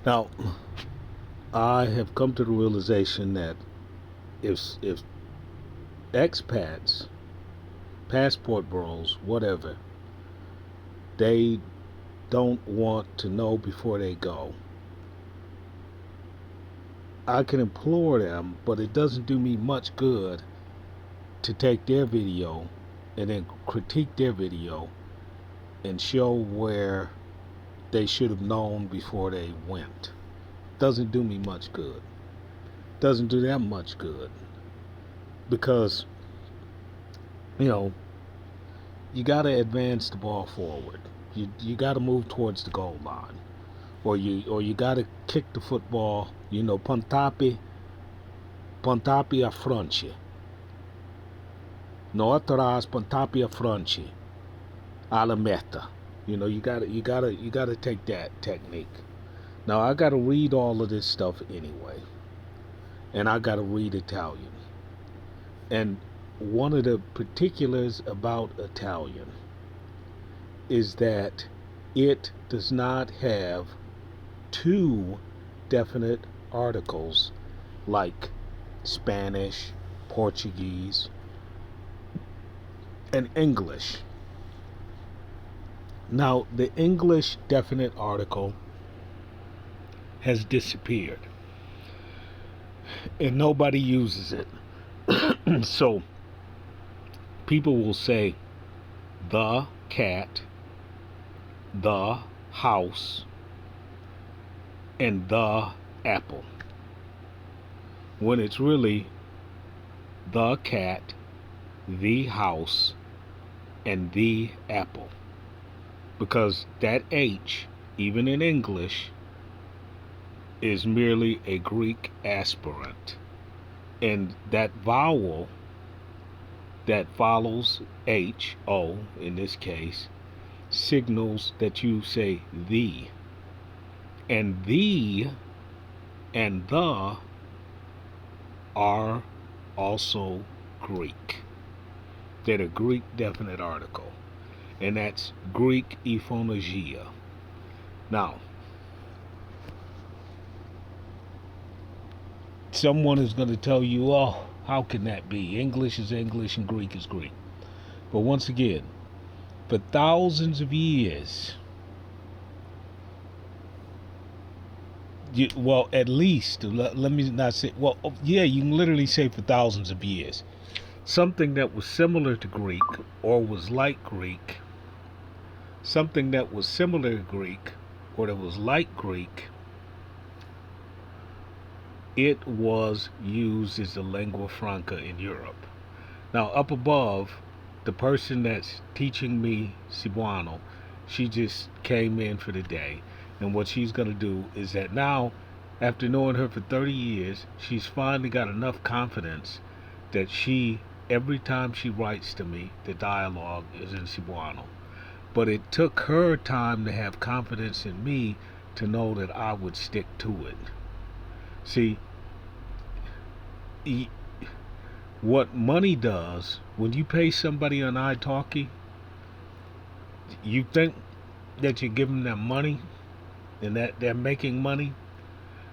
Now, I have come to the realization that if expats, passport bros, whatever, they don't want to know before they go, I can implore them, but it doesn't do me much good to take their video and then critique their video and show where they should have known before they went. Doesn't do me much good. Doesn't do that much good because you know you got to advance the ball forward. You got to move towards the goal line, or you got to kick the football. Pontapi a frente. No atrás, pontapi a frente. A la meta. You gotta take that technique. Now I gotta read all of this stuff anyway, and I gotta read Italian. And one of the particulars about Italian is that it does not have two definite articles like Spanish, Portuguese, and English. Now, the English definite article has disappeared and nobody uses it. So, people will say the cat, the house, and the apple, when it's really the cat, the house, and the apple. Because that H, even in English, is merely a Greek aspirant. And that vowel that follows H, O in this case, signals that you say the. And the and the are also Greek. They're the Greek definite article. And that's Greek ephonologia. Now, someone is going to tell you, oh, how can that be? English is English and Greek is Greek. But once again, for thousands of years, well, at least, let me not say, well, yeah, you can literally say for thousands of years, something that was similar to Greek or was like Greek, something that was similar to Greek or that was like Greek, it was used as a lingua franca in Europe. Now, up above, the person that's teaching me Cebuano, she just came in for the day. And what she's going to do is that now, after knowing her for 30 years, she's finally got enough confidence that every time she writes to me, the dialogue is in Cebuano. But it took her time to have confidence in me to know that I would stick to it. See, what money does, when you pay somebody on italki, you think that you're giving them money and that they're making money.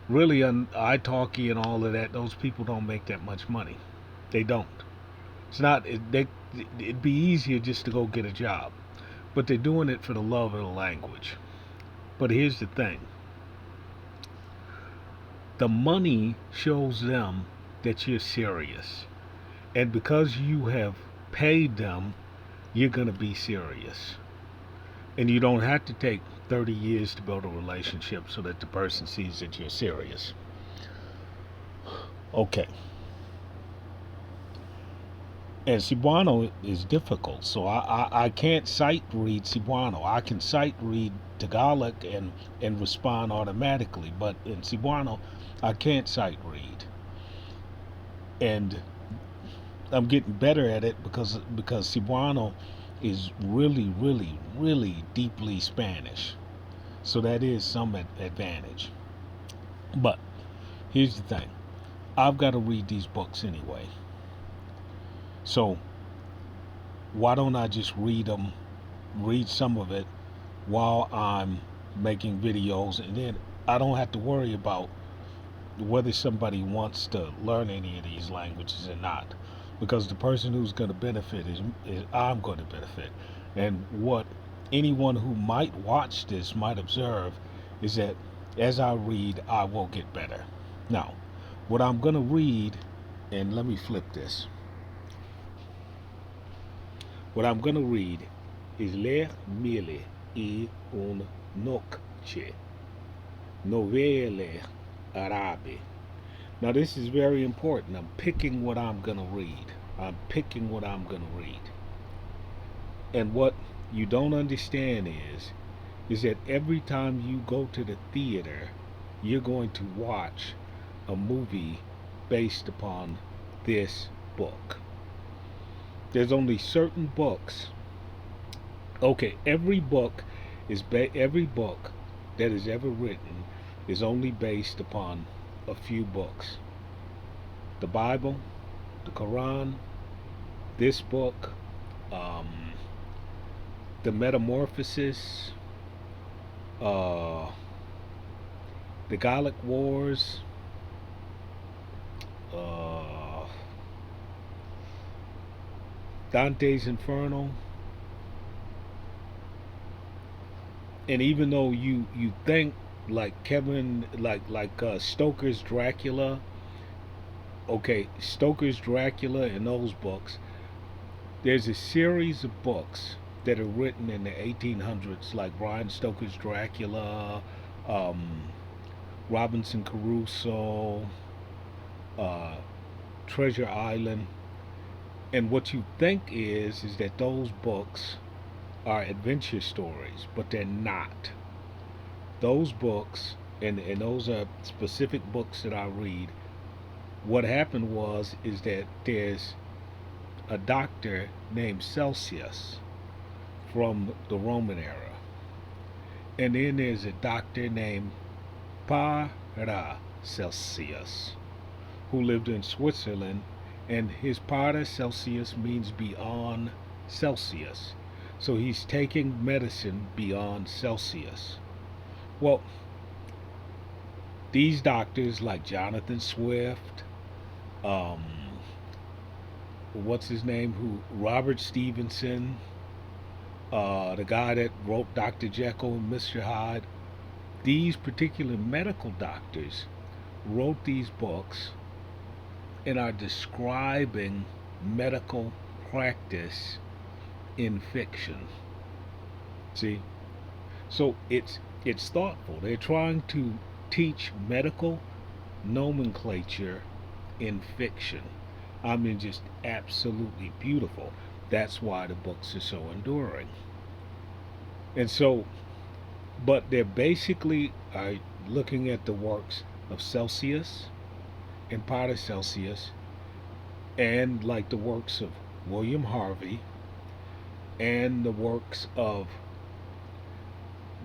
Really, on italki and all of that, those people don't make that much money. They don't. It's not. It'd be easier just to go get a job, but they're doing it for the love of the language. But here's the thing: the money shows them that you're serious, and because you have paid them, you're gonna be serious. And you don't have to take 30 years to build a relationship so that the person sees that you're serious. Okay. And Cebuano is difficult, so I can't sight read Cebuano. I can sight read Tagalog and respond automatically, but in Cebuano, I can't sight read. And I'm getting better at it because Cebuano is really, really, really deeply Spanish. So that is some advantage. But here's the thing. I've got to read these books anyway. So why don't I just read some of it while I'm making videos, and then I don't have to worry about whether somebody wants to learn any of these languages or not, because the person who's going to benefit is I'm going to benefit. And what anyone who might watch this might observe is that as I read, I will get better. Now, what I'm going to read, and let me flip this. What I'm going to read is Ler mille y un noche, novelle arabe. Now, this is very important. I'm picking what I'm going to read. I'm picking what I'm going to read. And what you don't understand is that every time you go to the theater, you're going to watch a movie based upon this book. There's only certain books. Okay, every book that is ever written is only based upon a few books. The Bible, the Quran, this book, um, the Metamorphosis, uh, the Gallic Wars, uh, Dante's Inferno. And even though you think like Kevin, Stoker's Dracula, okay, Stoker's Dracula and those books, there's a series of books that are written in the 1800s, like Brian Stoker's Dracula, um, Robinson Crusoe, uh, Treasure Island. And what you think is that those books are adventure stories, but they're not. Those books, and those are specific books that I read. What happened was is that there's a doctor named Celsius from the Roman era, and then there's a doctor named Paracelsus who lived in Switzerland, and his Paracelsus means beyond Celsius. So he's taking medicine beyond Celsius. Well, these doctors like Jonathan Swift, um, what's his name, who Robert Stevenson, the guy that wrote Dr. Jekyll and Mr. Hyde, these particular medical doctors wrote these books and are describing medical practice in fiction. See? So it's thoughtful. They're trying to teach medical nomenclature in fiction. I mean, just absolutely beautiful. That's why the books are so enduring. And so, but they're basically looking at the works of Celsius and Paracelsus, and like the works of William Harvey, and the works of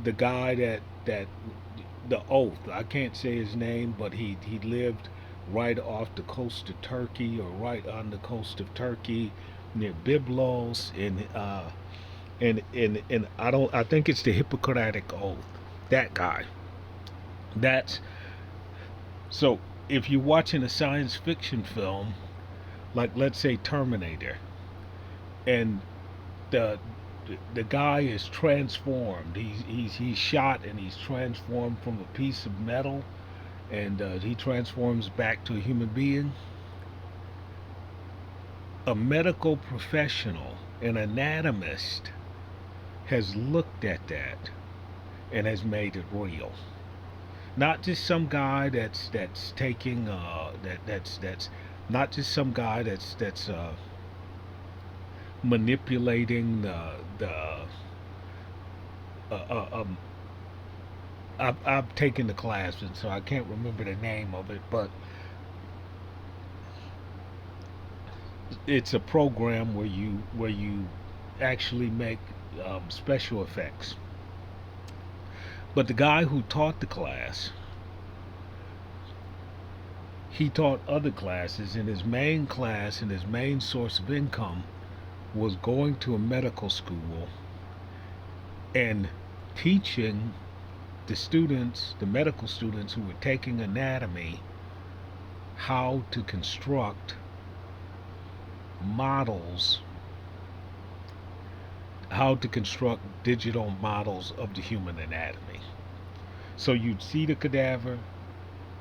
the guy that the Oath. I can't say his name, but he lived right off the coast of Turkey, or right on the coast of Turkey, near Byblos, and I think it's the Hippocratic Oath. That guy. That's so. If you're watching a science fiction film, like let's say Terminator, and the the guy is transformed. He's shot and he's transformed from a piece of metal, and he transforms back to a human being. A medical professional, an anatomist, has looked at that and has made it real. Not just some guy that's taking that's not just some guy that's manipulating the I've taken the class, and so I can't remember the name of it, but it's a program where you actually make special effects. But the guy who taught the class, he taught other classes, and his main class and his main source of income was going to a medical school and teaching the students, the medical students who were taking anatomy, how to construct models, how to construct digital models of the human anatomy. So you'd see the cadaver,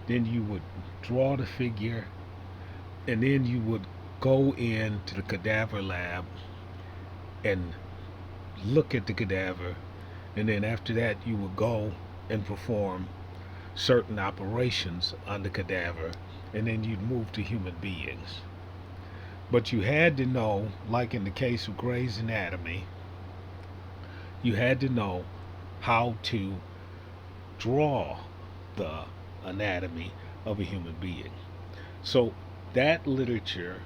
then you would draw the figure, and then you would go into the cadaver lab and look at the cadaver, and then after that you would go and perform certain operations on the cadaver, and then you'd move to human beings. But you had to know, like in the case of Gray's Anatomy, you had to know how to draw the anatomy of a human being. So that literature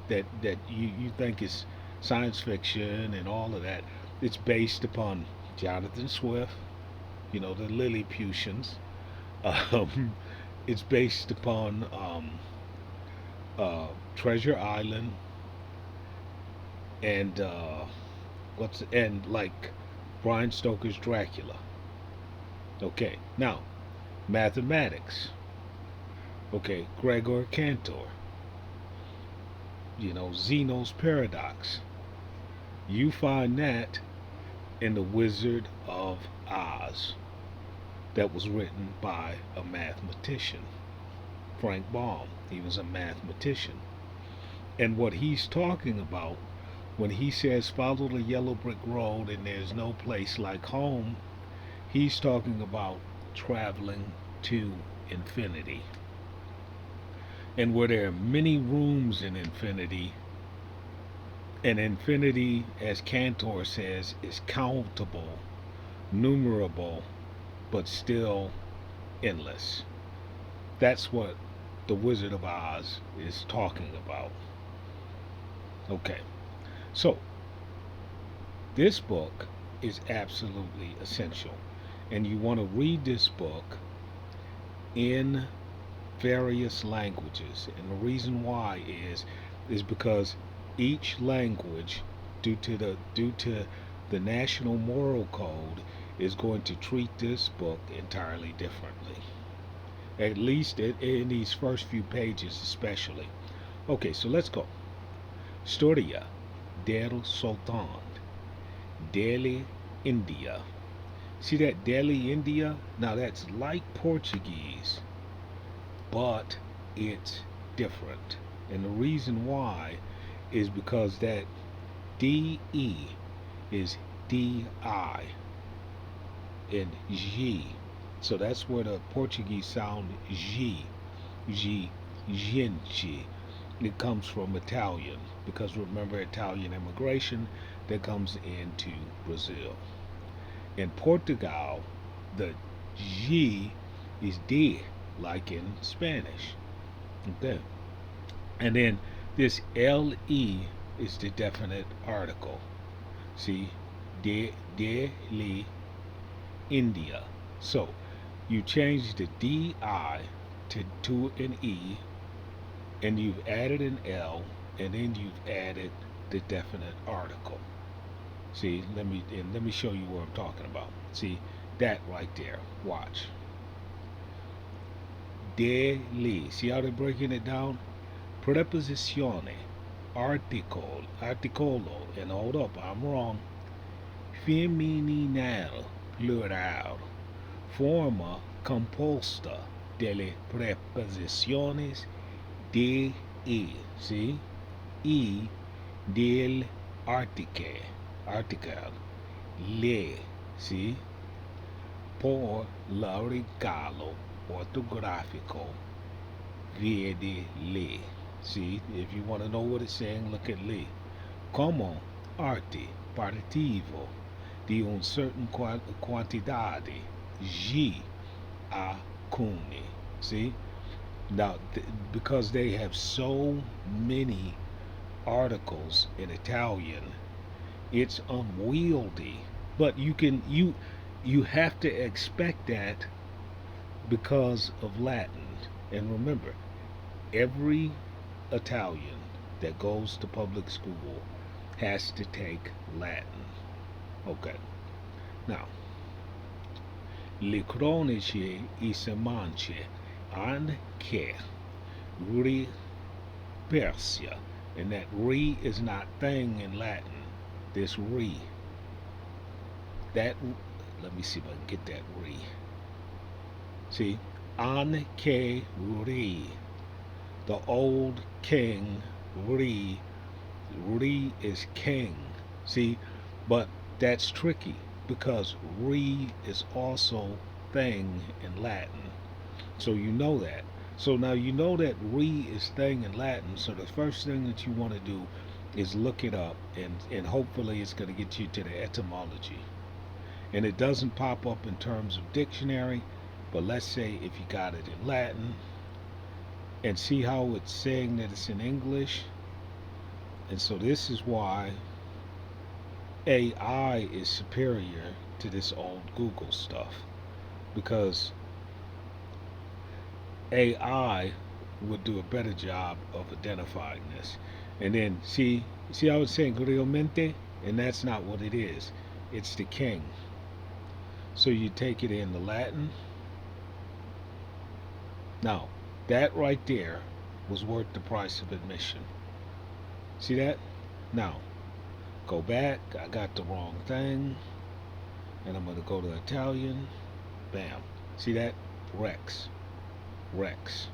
that you think is science fiction and all of that, it's based upon Jonathan Swift, the Lilliputians. Um, it's based upon Treasure Island and like Bram Stoker's Dracula. Okay, now mathematics. Okay, Gregor Cantor. Zeno's paradox. You find that in The Wizard of Oz, that was written by a mathematician, Frank Baum. He was a mathematician. And what he's talking about when he says follow the yellow brick road and there's no place like home, he's talking about traveling to infinity. And where there are many rooms in infinity, and infinity, as Cantor says, is countable, numerable, but still endless. That's what The Wizard of Oz is talking about. Okay, so this book is absolutely essential, and you want to read this book in various languages. And the reason why is because each language, due to the national moral code, is going to treat this book entirely differently. At least in these first few pages, especially. Okay, so let's go. Storia del Sultan, Delhi, India. See that Delhi, India? Now that's like Portuguese, but it's different. And the reason why is because that DE is DI and G. So that's where the Portuguese sound G, G, gente. It comes from Italian, because remember Italian immigration that comes into Brazil. In Portugal, the G is D, like in Spanish. Okay. And then this LE is the definite article. See, Delhi, India. So you change the DI to an E, and you've added an L, and then you've added the definite article. See, let me show you what I'm talking about. See that right there. Watch. Delhi. See how they're breaking it down? Preposizione, articolo, and hold up, I'm wrong. Femminile, plural, forma composta delle preposiciones de e. See? E del article, le. See? Por la regalo ortográfico, vede le. See, if you want to know what it's saying, look at le. Como arte partitivo de un certain quantidade G a cune. See? Now, because they have so many articles in Italian, it's unwieldy. But you have to expect that because of Latin. And remember, every Italian that goes to public school has to take Latin. Okay. Now, li cronici I semanche, and che re Persia. And that re is not thing in Latin. This re. That, let me see if I can get that re. See? Anche re. The old king re. Re is king. See? But that's tricky because re is also thing in Latin. So you know that. So now you know that re is thing in Latin. So the first thing that you want to do is look it up, and hopefully it's going to get you to the etymology. And it doesn't pop up in terms of dictionary, but let's say if you got it in Latin and see how it's saying that it's in English. And so this is why AI is superior to this old Google stuff, because AI would do a better job of identifying this. And then see how it's saying realmente, and that's not what it is. It's the king. So you take it in the Latin. Now, that right there was worth the price of admission. See that? Now, go back. I got the wrong thing. And I'm going to go to Italian. Bam. See that? Rex. Rex.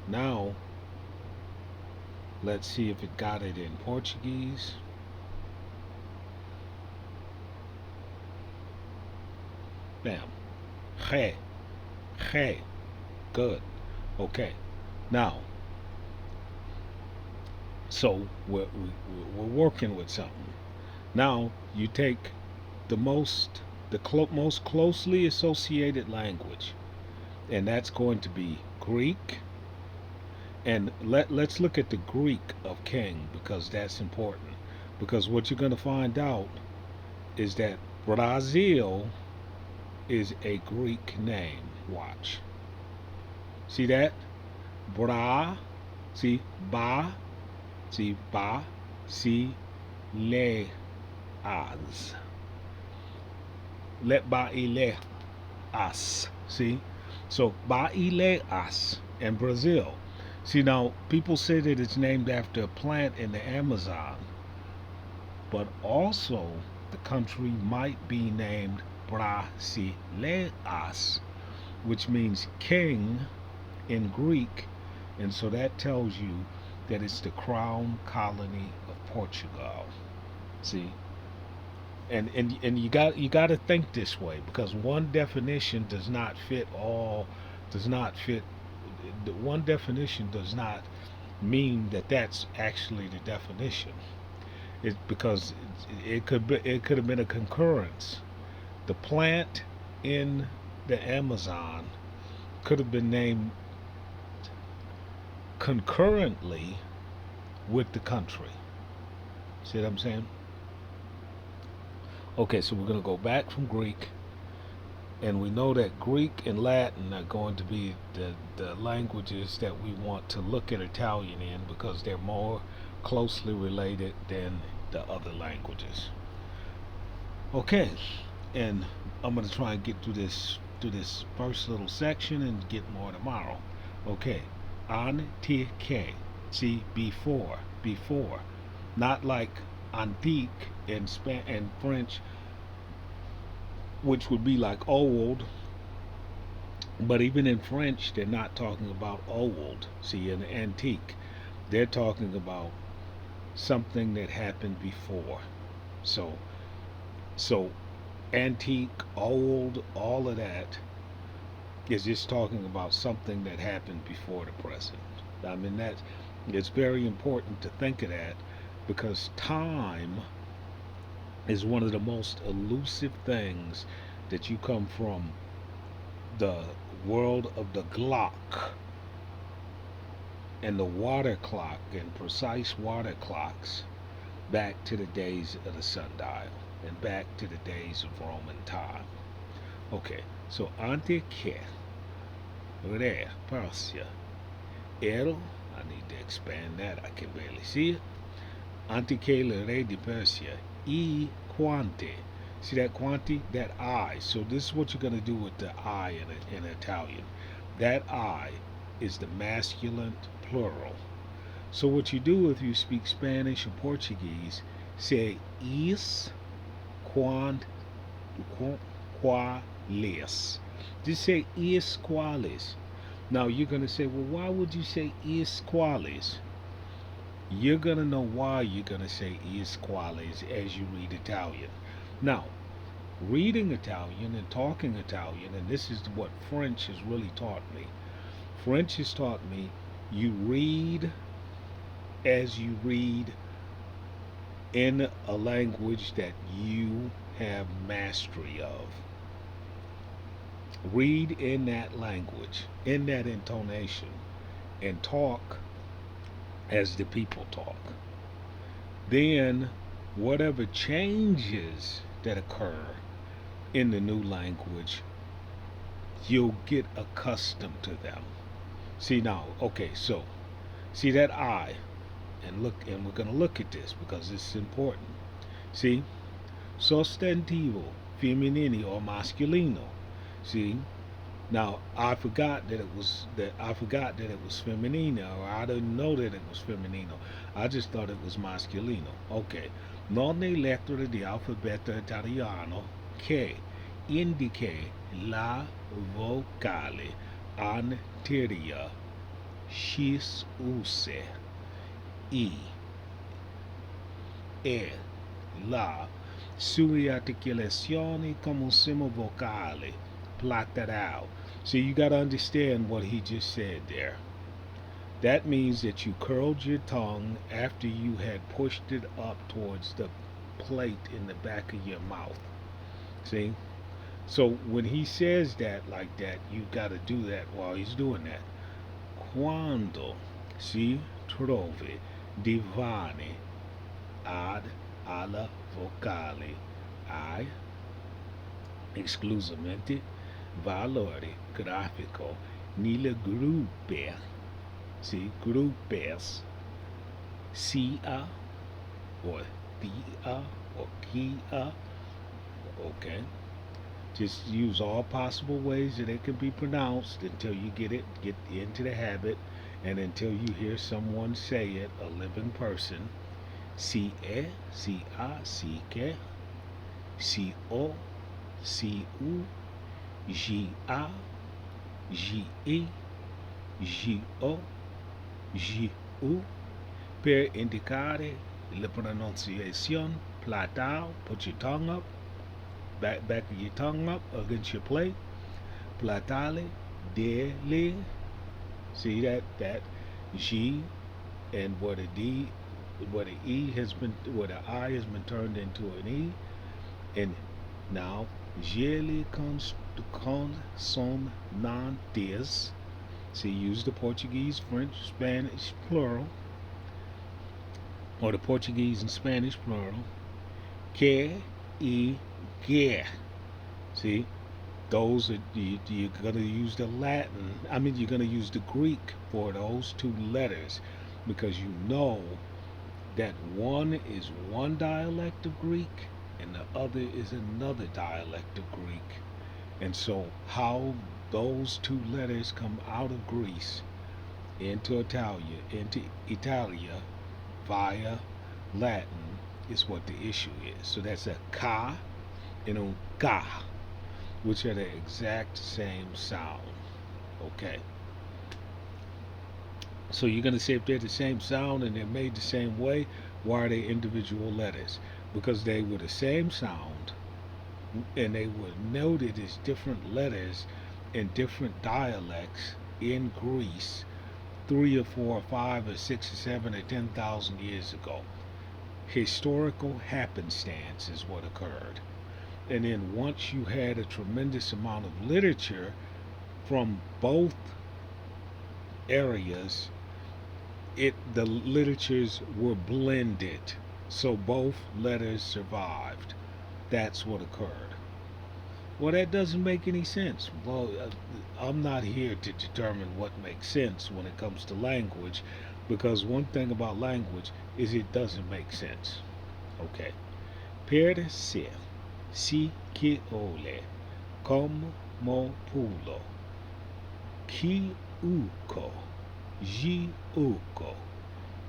Now, let's see if it got it in Portuguese. Bam. Re. Re. Good. Okay. Now, so we're working with something. Now, you take the most closely associated language, and that's going to be Greek. And let's look at the Greek of king, because that's important. Because what you're going to find out is that Brazil is a Greek name. Watch. See that? Bra. See ba. See ba. See le as. Let ba ile as. See? So ba ile as in Brazil. See, now people say that it's named after a plant in the Amazon, but also the country might be named Brasileiras, which means king in Greek, and so that tells you that it's the crown colony of Portugal. See, and you got to think this way, because one definition does not fit. The one definition does not mean that that's actually the definition. It's because it could have been a concurrence. The plant in the Amazon could have been named concurrently with the country. See what I'm saying? Okay, so we're going to go back from Greek, and we know that Greek and Latin are going to be the languages that we want to look at Italian in, because they're more closely related than the other languages. Okay, and I'm going to try and get through this first little section and get more tomorrow. Okay, antique. See, before, not like antique in French, which would be like old. But even in French, they're not talking about old. See, in antique, they're talking about something that happened before. So, so antique, old, all of that is just talking about something that happened before the present. I mean, that it's very important to think of that, because time is one of the most elusive things that you come from the world of the Glock and the water clock and precise water clocks back to the days of the sundial and back to the days of Roman time. Okay, so antique, re, Persia, ero, I need to expand that, I can barely see it. Antique le re di Persia, I quante, See that quanti? That I. So this is what you're going to do with the I in Italian. That I is the masculine plural. So what you do if you speak Spanish or Portuguese, say is quando quales. Just say is quales. Now you're gonna say, well, why would you say is quales? You're gonna know why you're gonna say is quales as you read Italian. Now, reading Italian and talking Italian, and this is what French has really taught me. French has taught me you read as you read in a language that you have mastery of. Read in that language, in that intonation, and talk as the people talk. Then, whatever changes that occur in the new language, you'll get accustomed to them. See now, okay, so see that I, and look, and we're going to look at this because this is important. See, sostantivo, femminile or masculino. See, now I forgot that it was feminino, or I didn't know that it was feminino. I just thought it was masculino. Okay, non è lettera di alfabeto italiano che indica la vocale anterior si usa e la sue articolazioni come un semo vocale plateral. So you got to understand what he just said there. That means that you curled your tongue after you had pushed it up towards the plate in the back of your mouth. See? So when he says that like that, you got to do that while he's doing that. Quando si trove divane ad alla vocale I esclusivamente valore grafico nelle gruppe, see, gruppes, sia or dia or kia, okay? Just use all possible ways that it can be pronounced until you get into the habit, and until you hear someone say it, a living person. Si e, si a, si que, si o, si u, ji a, ji e, ji o, ji u, per indicare la pronunciation platal. Put your tongue up, back of your tongue up against your plate. Platale, dele. See that G, and where the D, where the E has been, where the I has been turned into an E, and now gele consonantes. See, use the Portuguese, French, Spanish plural, or the Portuguese and Spanish plural. Que e que. See, those are you're gonna use the Latin. I mean, you're gonna use the Greek for those two letters, because you know that one is one dialect of Greek and the other is another dialect of Greek. And so how those two letters come out of Greece into Italia via Latin is what the issue is. So that's a ka and a ga, which are the exact same sound. Okay. So you're going to say if they're the same sound and they're made the same way, why are they individual letters? Because they were the same sound and they were noted as different letters in different dialects in Greece 3 or 4 or 5 or 6 or 7 or 10,000 years ago. Historical happenstance is what occurred. And then once you had a tremendous amount of literature from both areas, the literatures were blended, so both letters survived. That's what occurred. Well, that doesn't make any sense. Well, I'm not here to determine what makes sense when it comes to language, because one thing about language is it doesn't make sense. Okay. Per se. si que ole, como mo pulo, ki uko, ji uko,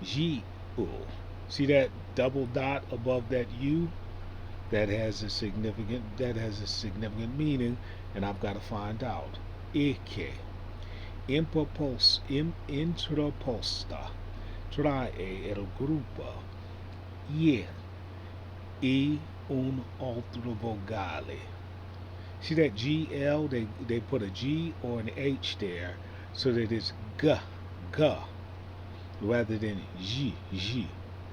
ji u. See that double dot above that U? That has a significant meaning, and I've got to find out. Ike, intraposta, trae el grupo, ye, e un altro vocale. See that GL? They put a G or an H there so that it's G, G, rather than G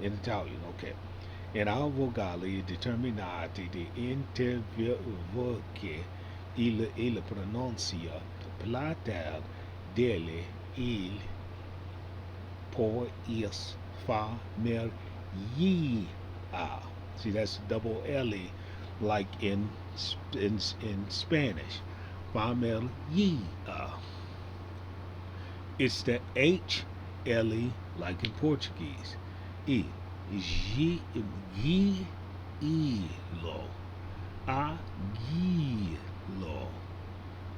in Italian. Okay. In our vocali determinati di intervoche il pronuncia platel delle il por is fa mer ye a. See, that's double L E, like in Spanish. Fa mer ye a. It's the H L E, like in Portuguese. E. Gi, lo, agilo,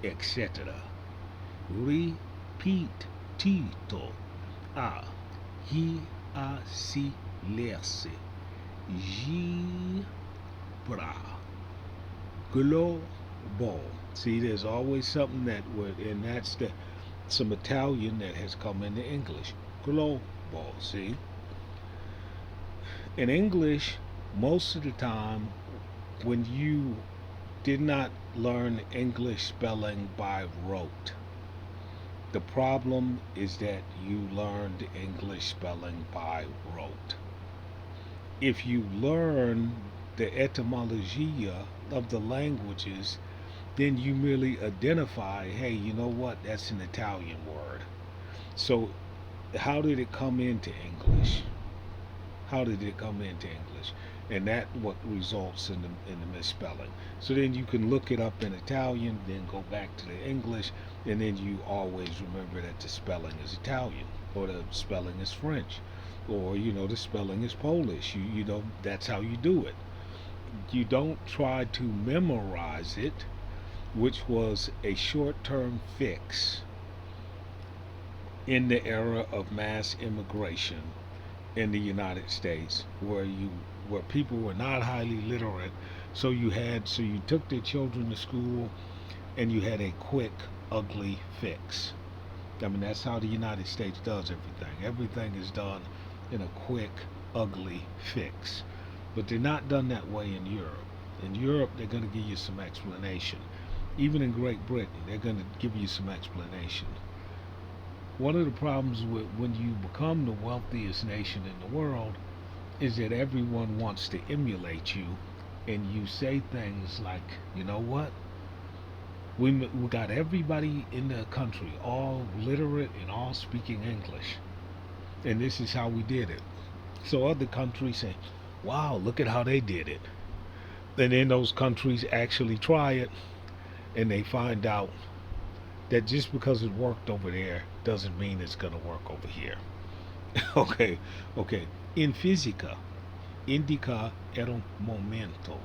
etc. Repeat tito, a, hi, a, si, lerse, gibra, globo. See, there's always something that would, and that's some Italian that has come into English. Globo, see? In English, most of the time, when you did not learn English spelling by rote, the problem is that you learned English spelling by rote. If you learn the etymology of the languages, then you merely identify, hey, you know what, that's an Italian word. So, how did it come into English? How did it come into English? And that what results in the misspelling. So then you can look it up in Italian, then go back to the English, and then you always remember that the spelling is Italian, or the spelling is French, or the spelling is Polish. You know that's how you do it. You don't try to memorize it, which was a short-term fix in the era of mass immigration in the United States, where people were not highly literate. So you took their children to school, and you had a quick, ugly fix. I mean, that's how the United States does everything. Everything is done in a quick, ugly fix. But they're not done that way in Europe. In Europe, they're going to give you some explanation. Even in Great Britain, they're going to give you some explanation. One of the problems with when you become the wealthiest nation in the world is that everyone wants to emulate you, and you say things like, you know what? We got everybody in the country all literate and all speaking English, and this is how we did it. So other countries say, wow, look at how they did it. And then those countries actually try it, and they find out that just because it worked over there doesn't mean it's going to work over here. Okay, okay. In fisica, indica era un momento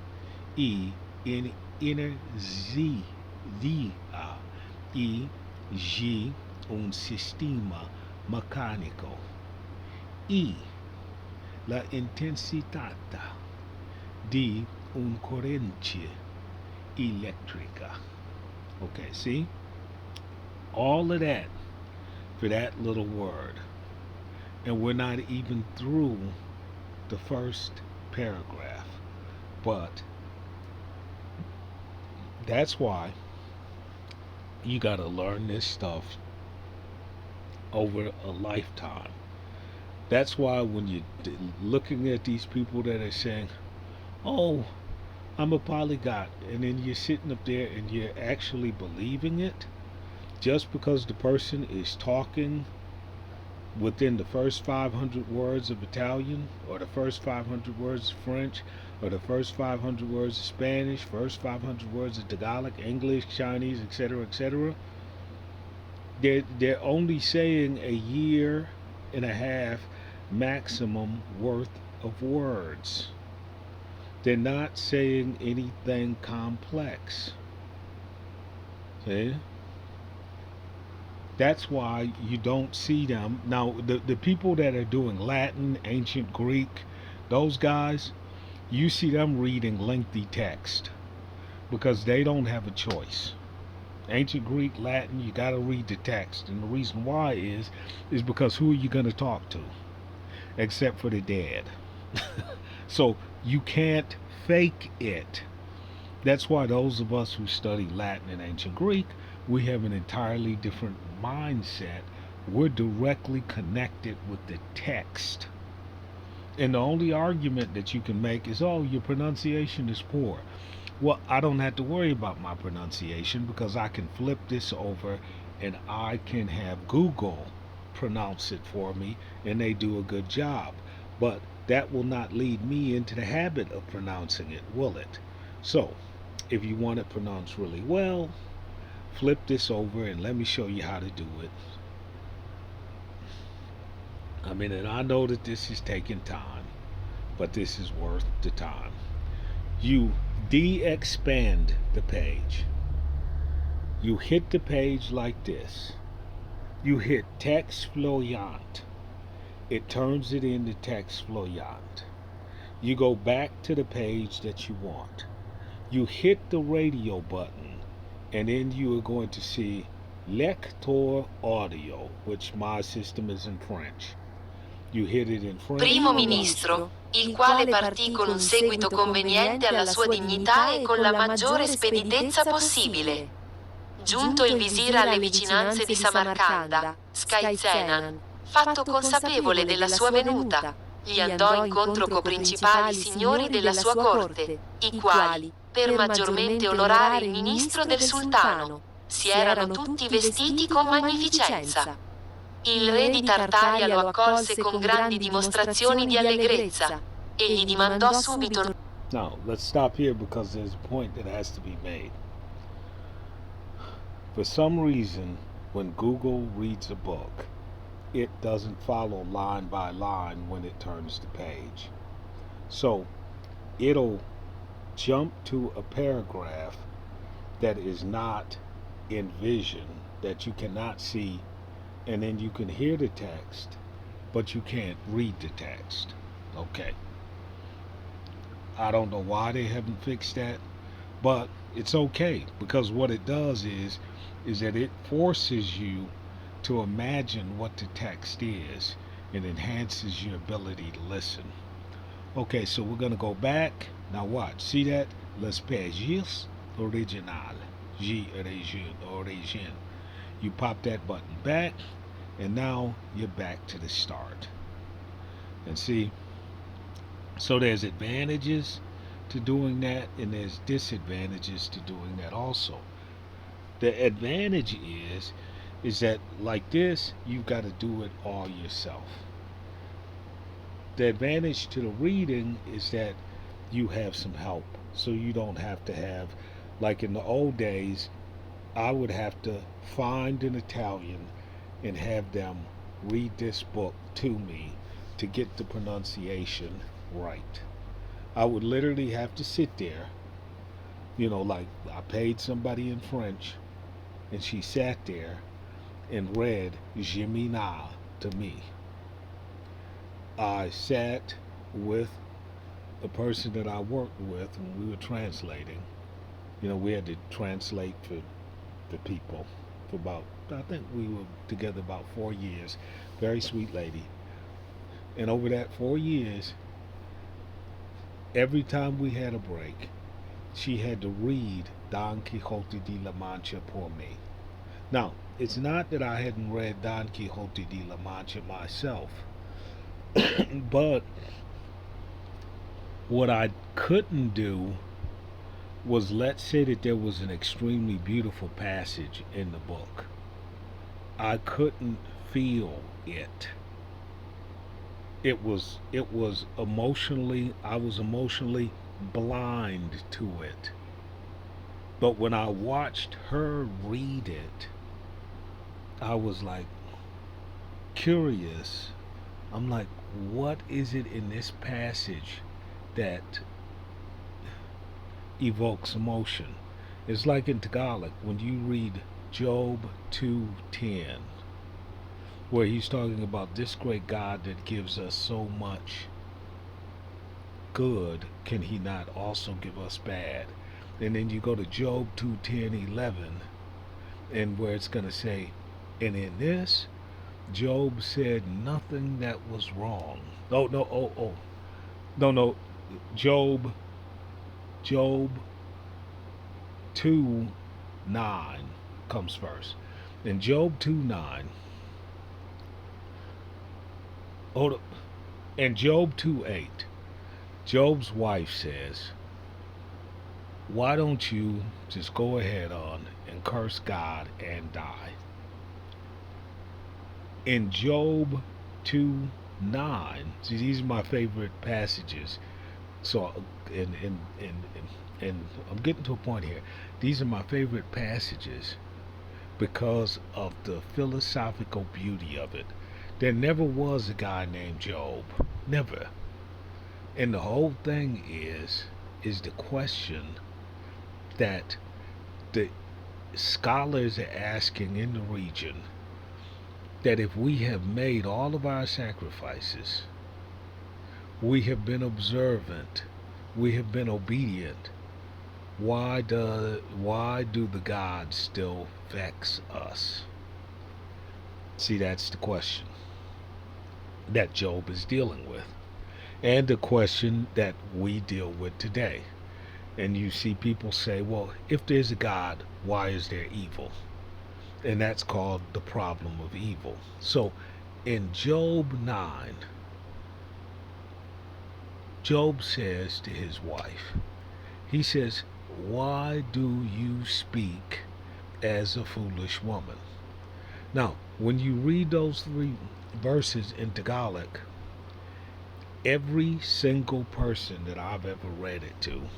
e in energia e G un sistema mecânico e la intensidade de corrente elétrica. Okay, see? All of that for that little word. And we're not even through the first paragraph. But that's why you got to learn this stuff over a lifetime. That's why when you're looking at these people that are saying, oh, I'm a polyglot, and then you're sitting up there and you're actually believing it just because the person is talking within the first 500 words of Italian, or the first 500 words of French, or the first 500 words of Spanish, first 500 words of Tagalog, English, Chinese, etc., etc. They're only saying a year and a half maximum worth of words. They're not saying anything complex. See? That's why you don't see them. Now, the people that are doing Latin, ancient Greek, those guys, you see them reading lengthy text because they don't have a choice. Ancient Greek, Latin, you got to read the text. And the reason why is because who are you going to talk to? Except for the dead. So you can't fake it. That's why those of us who study Latin and ancient Greek, we have an entirely different mindset. We're directly connected with the text. And the only argument that you can make is, oh, your pronunciation is poor. Well, I don't have to worry about my pronunciation because I can flip this over and I can have Google pronounce it for me and they do a good job. But that will not lead me into the habit of pronouncing it, will it? So, if you want it pronounced really well, flip this over and let me show you how to do it. I mean, and I know that this is taking time, but this is worth the time. You de-expand the page. You hit the page like this. You hit text fluent. It turns it into text fluent. You go back to the page that you want. You hit the radio button, and then you are going to see Lector Audio, which my system is in French. You hit it in French. Primo ministro, il quale partì con un seguito conveniente alla sua dignità e con la maggiore speditezza possibile. Giunto il visir alle vicinanze di Samarcanda, Skyzenan, fatto consapevole della sua venuta, gli andò incontro co principali signori della sua corte, i quali, per maggiormente onorare il ministro del sultano, si erano tutti vestiti con magnificenza. Il re di Tartaria lo accolse con grandi dimostrazioni di allegrezza, e gli dimandò subito. Now, let's stop here because there's a point that has to be made. For some reason, when Google reads a book, it doesn't follow line by line when it turns the page. So, it'll jump to a paragraph that is not in vision, that you cannot see, and then you can hear the text, but you can't read the text. Okay. I don't know why they haven't fixed that, but it's okay because what it does is that it forces you to imagine what the text is and enhances your ability to listen. Okay, so we're gonna go back. Now watch. See that? Les pages original. Origin. You pop that button back, and now you're back to the start. And see, so there's advantages to doing that, and there's disadvantages to doing that also. The advantage is that like this, you've got to do it all yourself. The advantage to the reading is that you have some help, so you don't have to have, like in the old days, I would have to find an Italian and have them read this book to me to get the pronunciation right. I would literally have to sit there, like I paid somebody in French and she sat there and read Gemina to me. I sat with a person that I worked with when we were translating. We had to translate for the people for about, I think we were together about 4 years. Very sweet lady. And over that 4 years, every time we had a break, she had to read Don Quixote de la Mancha for me. Now, it's not that I hadn't read Don Quixote de la Mancha myself, but what I couldn't do was, let's say that there was an extremely beautiful passage in the book. I couldn't feel it. It was emotionally, I was emotionally blind to it. But when I watched her read it, I was like curious. I'm like, what is it in this passage that evokes emotion. It's like in Tagalog when you read Job 2:10, where he's talking about this great God that gives us so much good, can he not also give us bad? And then you go to Job 2:10-11, and where it's going to say, and in this, Job said nothing that was wrong. Oh, no, no. Job 2:9 comes first. In Job 2:9, oh, and Job 2:8, Job's wife says, why don't you just go ahead on and curse God and die? In Job 2:9, see, these are my favorite passages. So, and I'm getting to a point here. These are my favorite passages because of the philosophical beauty of it. There never was a guy named Job. Never. And the whole thing is the question that the scholars are asking in the region, that if we have made all of our sacrifices, we have been observant, we have been obedient, why do the gods still vex us? See, that's the question that Job is dealing with, and the question that we deal with today. And you see people say, well, if there's a God, why is there evil? And that's called the problem of evil. So in Job 9, Job says to his wife, he says, why do you speak as a foolish woman? Now, when you read those three verses in Tagalog, every single person that I've ever read it to,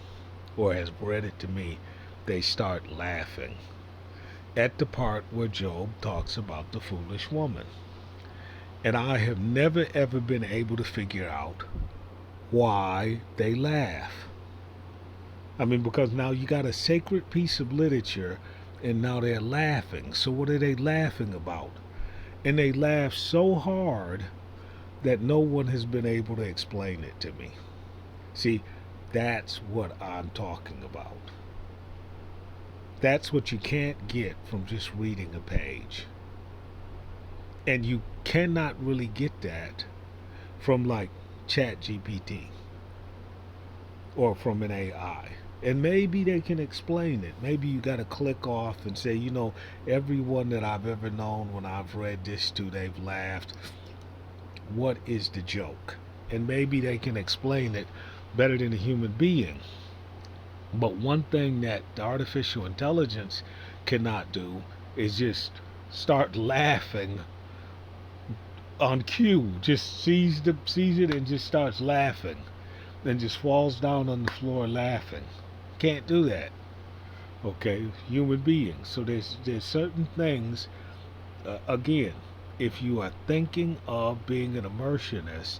or has read it to me, they start laughing at the part where Job talks about the foolish woman. And I have never ever been able to figure out why they laugh. I mean, because now you got a sacred piece of literature and now they're laughing. So what are they laughing about? And they laugh so hard that no one has been able to explain it to me. See, that's what I'm talking about. That's what you can't get from just reading a page. And you cannot really get that from like Chat GPT or from an AI. And maybe they can explain it. Maybe you got to click off and say, everyone that I've ever known when I've read this to, they've laughed. What is the joke? And maybe they can explain it better than a human being. But one thing that the artificial intelligence cannot do is just start laughing on cue. Just sees it and just starts laughing. Then just falls down on the floor laughing. Can't do that. Okay, human beings. So there's certain things. Again, if you are thinking of being an immersionist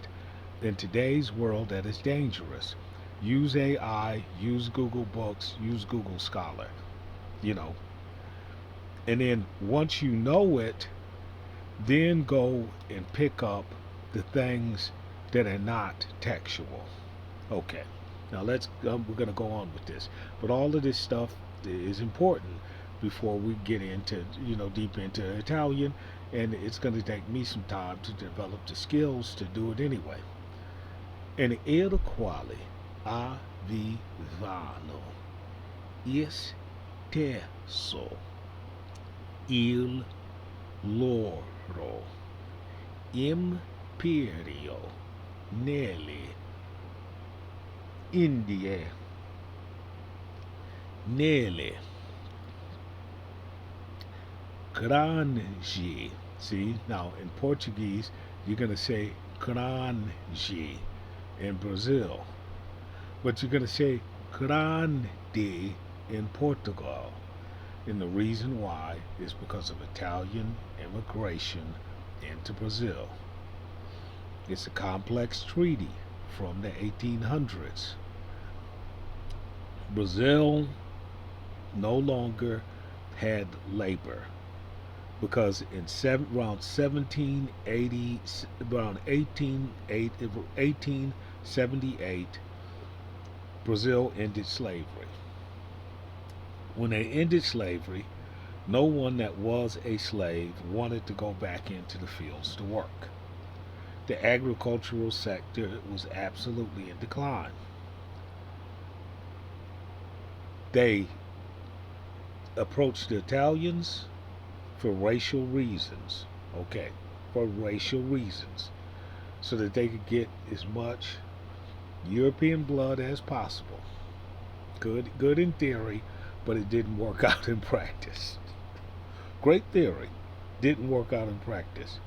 in today's world, that is dangerous. Use AI, use Google Books, use Google Scholar. You know, and then once you know it, then go and pick up the things that are not textual. Okay. Now we're going to go on with this. But all of this stuff is important before we get into, deep into Italian. And it's going to take me some time to develop the skills to do it anyway. And il quale avevano esteso il loro imperio nelle Indie, nele, grande. See, now in Portuguese, you're going to say grande in Brazil, but you're going to say grande in Portugal. And the reason why is because of Italian immigration into Brazil. It's a complex treaty from the 1800s. Brazil no longer had labor because around 1780, around 1878, Brazil ended slavery. When they ended slavery, no one that was a slave wanted to go back into the fields to work. The agricultural sector was absolutely in decline. They approached the Italians for racial reasons. Okay, for racial reasons. So that they could get as much European blood as possible. Good in theory, but it didn't work out in practice. Great theory, didn't work out in practice.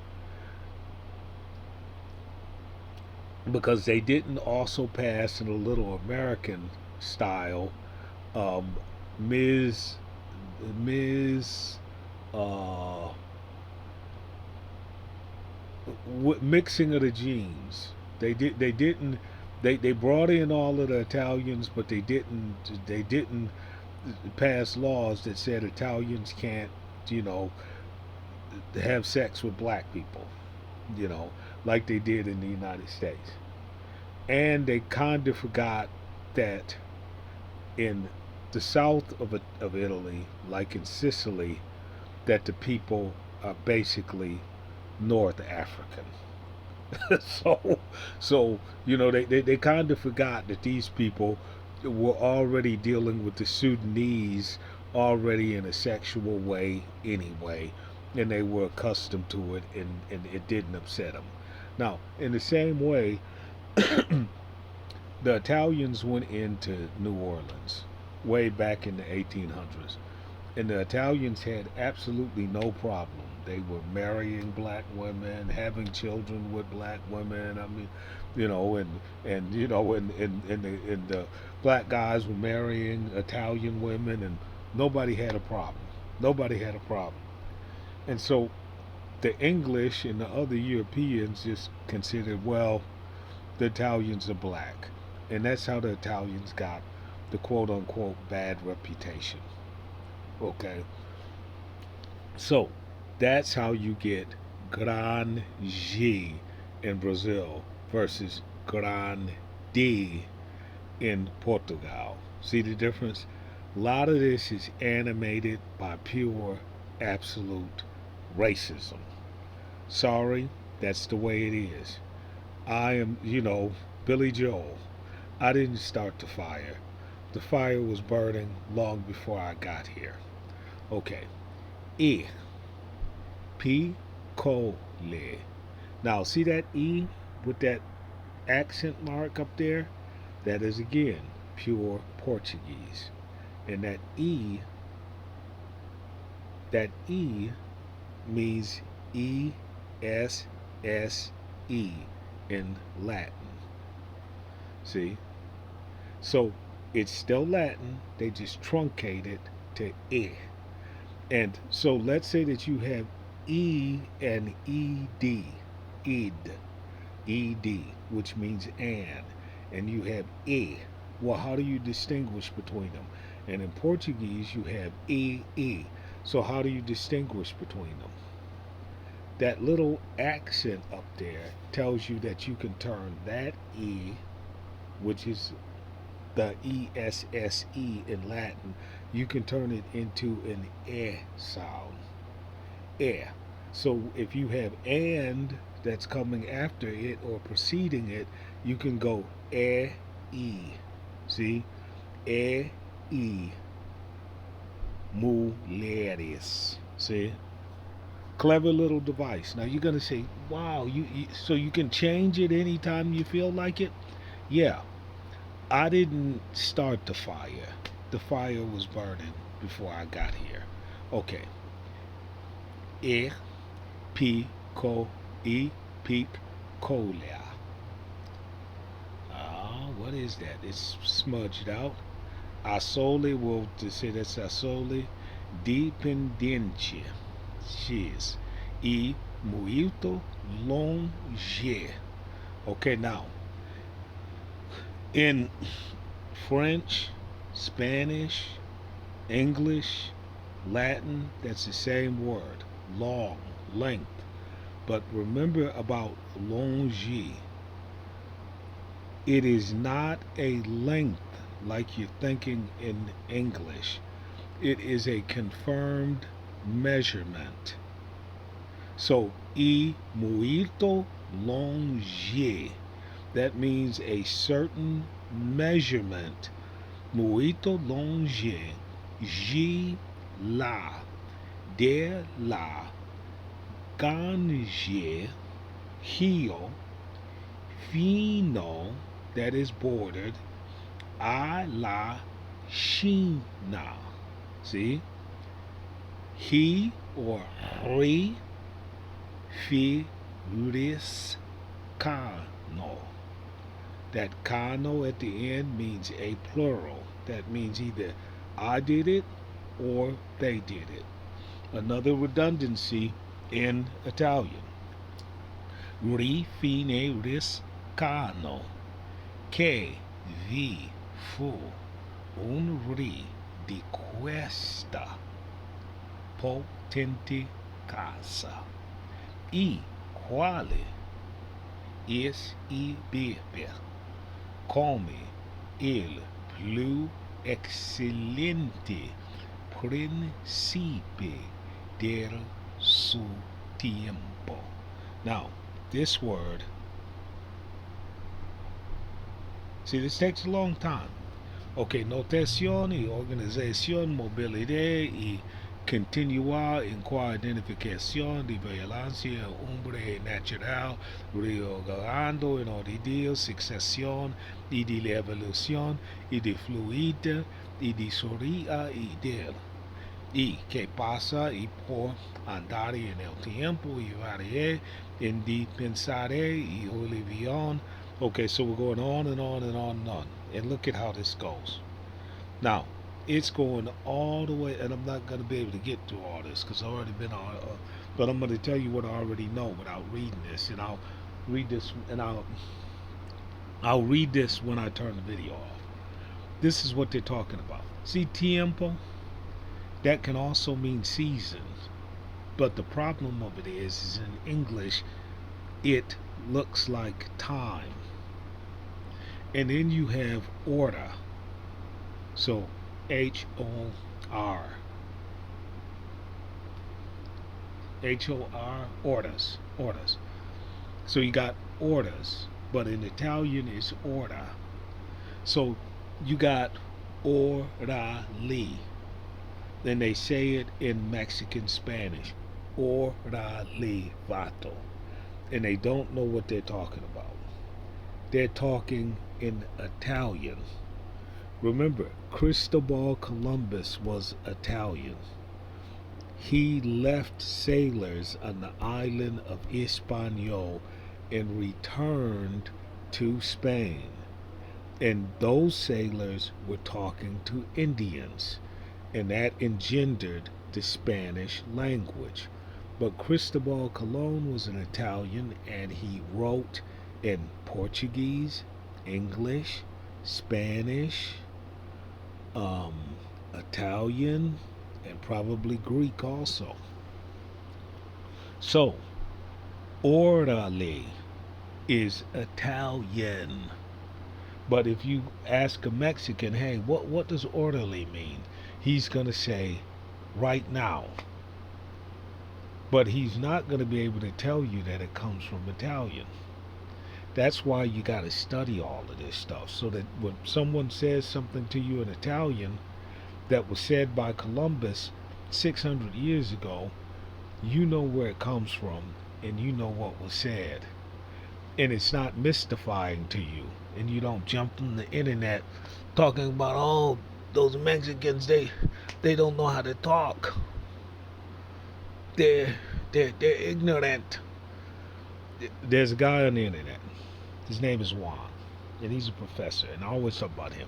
Because they didn't also pass in a little American style, um, Ms. Ms. Uh, mixing of the genes. They didn't. They brought in all of the Italians, but they didn't pass laws that said Italians can't, you know, have sex with black people, you know, like they did in the United States. And they kind of forgot that in the south of Italy, like in Sicily, that the people are basically North African. so, so they kind of forgot that these people were already dealing with the Sudanese already in a sexual way anyway, and they were accustomed to it, and it didn't upset them. Now, in the same way, the Italians went into New Orleans way back in the 1800s, and the Italians had absolutely no problem. They were marrying black women, having children with black women. I mean, and the black guys were marrying Italian women, and nobody had a problem. Nobody had a problem. And so the English and the other Europeans just considered, well, the Italians are black. And that's how the Italians got the quote unquote bad reputation. Okay. So that's how you get Grande in Brazil versus Grande in Portugal. See the difference? A lot of this is animated by pure, absolute racism. Sorry, that's the way it is. I am, Billy Joel. I didn't start the fire. The fire was burning long before I got here. Okay. E. Piccole. Now, see that E with that accent mark up there? That is again pure Portuguese. And that E means ESSE in Latin. See? So it's still Latin, they just truncate it to E. And so let's say that you have E and ED, ed, ed, which means and you have E. Well, how do you distinguish between them? And in Portuguese, you have E. So how do you distinguish between them? That little accent up there tells you that you can turn that E, which is the ESSE in Latin, you can turn it into an sound. So if you have and that's coming after it or preceding it, you can go e. See? E. Mulheres. See? Clever little device. Now you're gonna say, "Wow, so you can change it anytime you feel like it." Yeah, I didn't start the fire. The fire was burning before I got here. Okay. E pico e peak cola. What is that? It's smudged out. Asole will say that's asole dependente. X. E muito longe. Okay, now in French Spanish, English, Latin, that's the same word. Long, length. But remember about longe. It is not a length like you're thinking in English. It is a confirmed measurement. So, muito longe. That means a certain measurement. Muito longe. De lá. De lá. Gange. Rio. Fino. That is bordered. A la China. See? He or re fi ris cano. That cano at the end means a plural. That means either I did it or they did it. Another redundancy in Italian. Ri fine ris cano. Che vi fu un re di questa potente casa, i quale es i bebe come il più eccellente principe del suo tempo. Now, this word, see, this takes a long time. Ok, notación y organización, movilidad y continuar en cual identificación de violencia hombre natural, reorganizando en orden, sucesión y de la evolución y de fluida y de soria y del. Y que pasa y por andar en el tiempo y variar en de pensar y olivión. Okay, so we're going on and on and on and on. And look at how this goes. Now, it's going all the way, and I'm not going to be able to get through all this because I've already been on, but I'm going to tell you what I already know without reading this, and I'll read this, and I'll read this when I turn the video off. This is what they're talking about. See, tiempo, that can also mean seasons, but the problem of it is in English, it looks like time. And then you have order. So H-O-R. H-O-R, orders. Orders. So you got orders, but in Italian it's order. So you got orale. Then they say it in Mexican Spanish. Orale Vato. And they don't know what they're talking about. They're talking in Italian. Remember, Cristobal Columbus was Italian. He left sailors on the island of Hispaniola and returned to Spain. And those sailors were talking to Indians, and that engendered the Spanish language. But Cristobal Colon was an Italian, and he wrote in Portuguese, English, Spanish, Italian, and probably Greek also. So, orale is Italian. But if you ask a Mexican, hey, what does orderly mean? He's going to say, right now. But he's not going to be able to tell you that it comes from Italian. That's why you got to study all of this stuff, so that when someone says something to you in Italian that was said by Columbus 600 years ago, you know where it comes from and you know what was said. And it's not mystifying to you, and you don't jump on the internet talking about, oh, those Mexicans, they don't know how to talk. They're ignorant. There's a guy on the internet. His name is Juan, and he's a professor, and I always talk about him.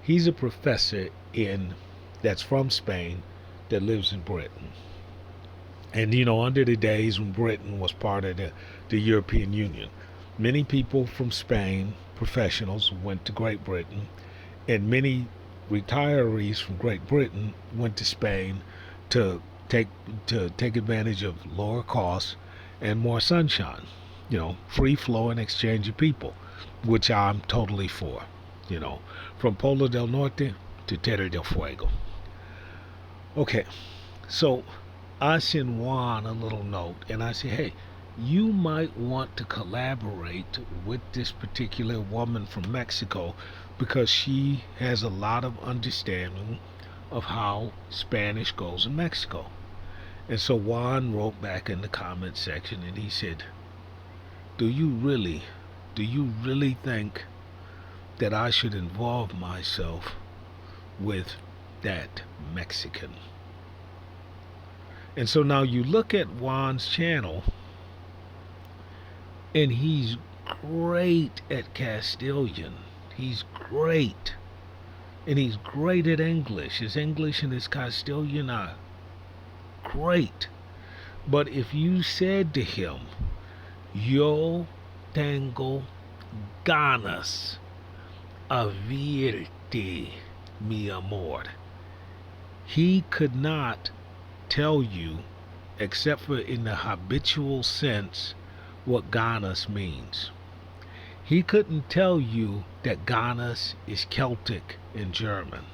He's a professor that's from Spain that lives in Britain. And under the days when Britain was part of the European Union, many people from Spain, professionals, went to Great Britain, and many retirees from Great Britain went to Spain to take to take advantage of lower costs and more sunshine. Free flow and exchange of people, which I'm totally for. You know, from Polo del Norte to Terra del Fuego. Okay, so I send Juan a little note and I say, hey, you might want to collaborate with this particular woman from Mexico because she has a lot of understanding of how Spanish goes in Mexico. And so Juan wrote back in the comment section and he said, do you really think that I should involve myself with that Mexican? And so now you look at Juan's channel, and he's great at Castilian. He's great. And he's great at English. His English and his Castilian are great. But if you said to him, yo tengo ganas a verte, mi amor, he could not tell you, except for in the habitual sense, what ganas means. He couldn't tell you that ganas is Celtic in German.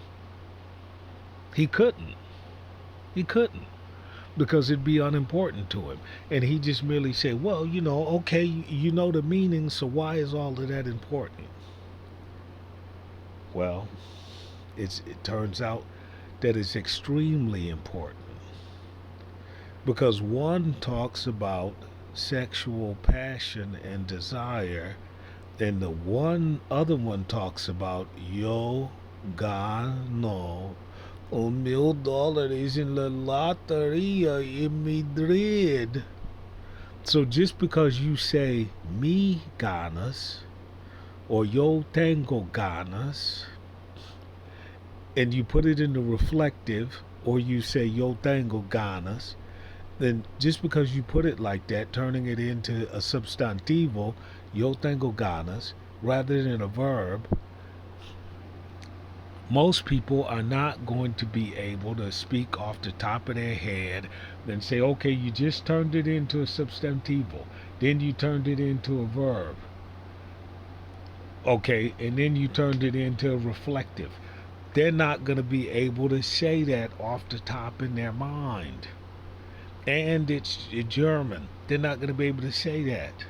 He couldn't. He couldn't. Because it'd be unimportant to him. And he just merely say, well, okay, you know the meaning, so why is all of that important? Well, it turns out that it's extremely important. Because one talks about sexual passion and desire, and the other one talks about yo gano $1,000 in la loteria in Madrid. So just because you say mi ganas or yo tengo ganas, and you put it in the reflective, or you say yo tengo ganas, then just because you put it like that, turning it into a substantivo, yo tengo ganas, rather than a verb, most people are not going to be able to speak off the top of their head and say, okay, you just turned it into a substantivo, then you turned it into a verb, okay, and then you turned it into a reflective. They're not going to be able to say that off the top in their mind. And it's German. They're not going to be able to say that.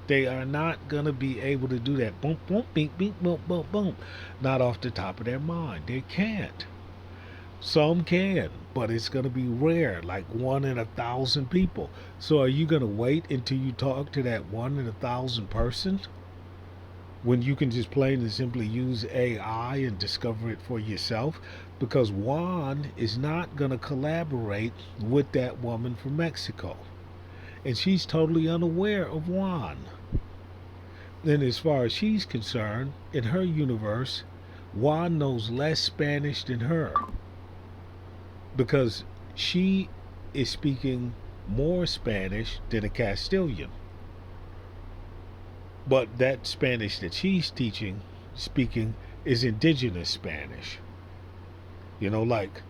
They are not going to be able to do that. Boom, boom, beep, beep, boom, boom, boom. Not off the top of their mind. They can't. Some can, but it's going to be rare, like 1 in 1,000 people. So are you going to wait until you talk to that 1 in 1,000 person when you can just plain and simply use AI and discover it for yourself? Because Juan is not going to collaborate with that woman from Mexico. And she's totally unaware of Juan. And as far as she's concerned, in her universe, Juan knows less Spanish than her. Because she is speaking more Spanish than a Castilian. But that Spanish that she's speaking, is indigenous Spanish. Like,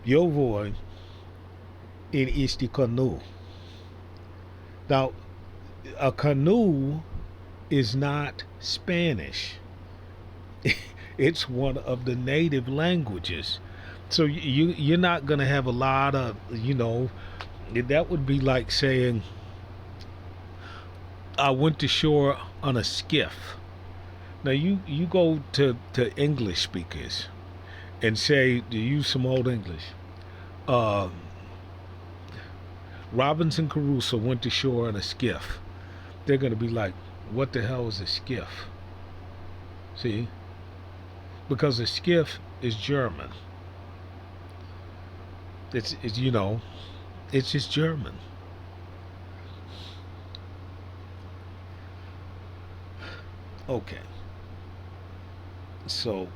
yo voy en este canoe. Now, a canoe is not Spanish. It's one of the native languages. So you're not going to have a lot of, that would be like saying, I went to shore on a skiff. Now you go to English speakers and say, to use some old English, uh, Robinson Crusoe went to shore on a skiff. They're going to be like, what the hell is a skiff? See? Because a skiff is German. It's it's just German. Okay. So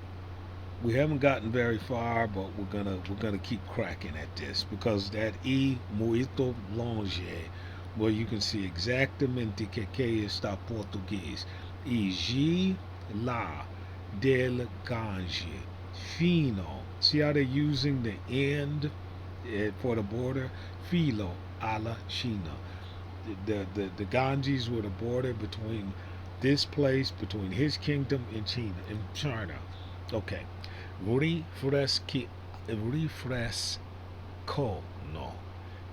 we haven't gotten very far, but we're gonna keep cracking at this because that e muito longe, where you can see exactamente que está português. E lá del gange. Fino. See how they're using the end for the border? Filo alla China. The Ganges were the border between this place, between his kingdom and China. Okay. Rinfrescono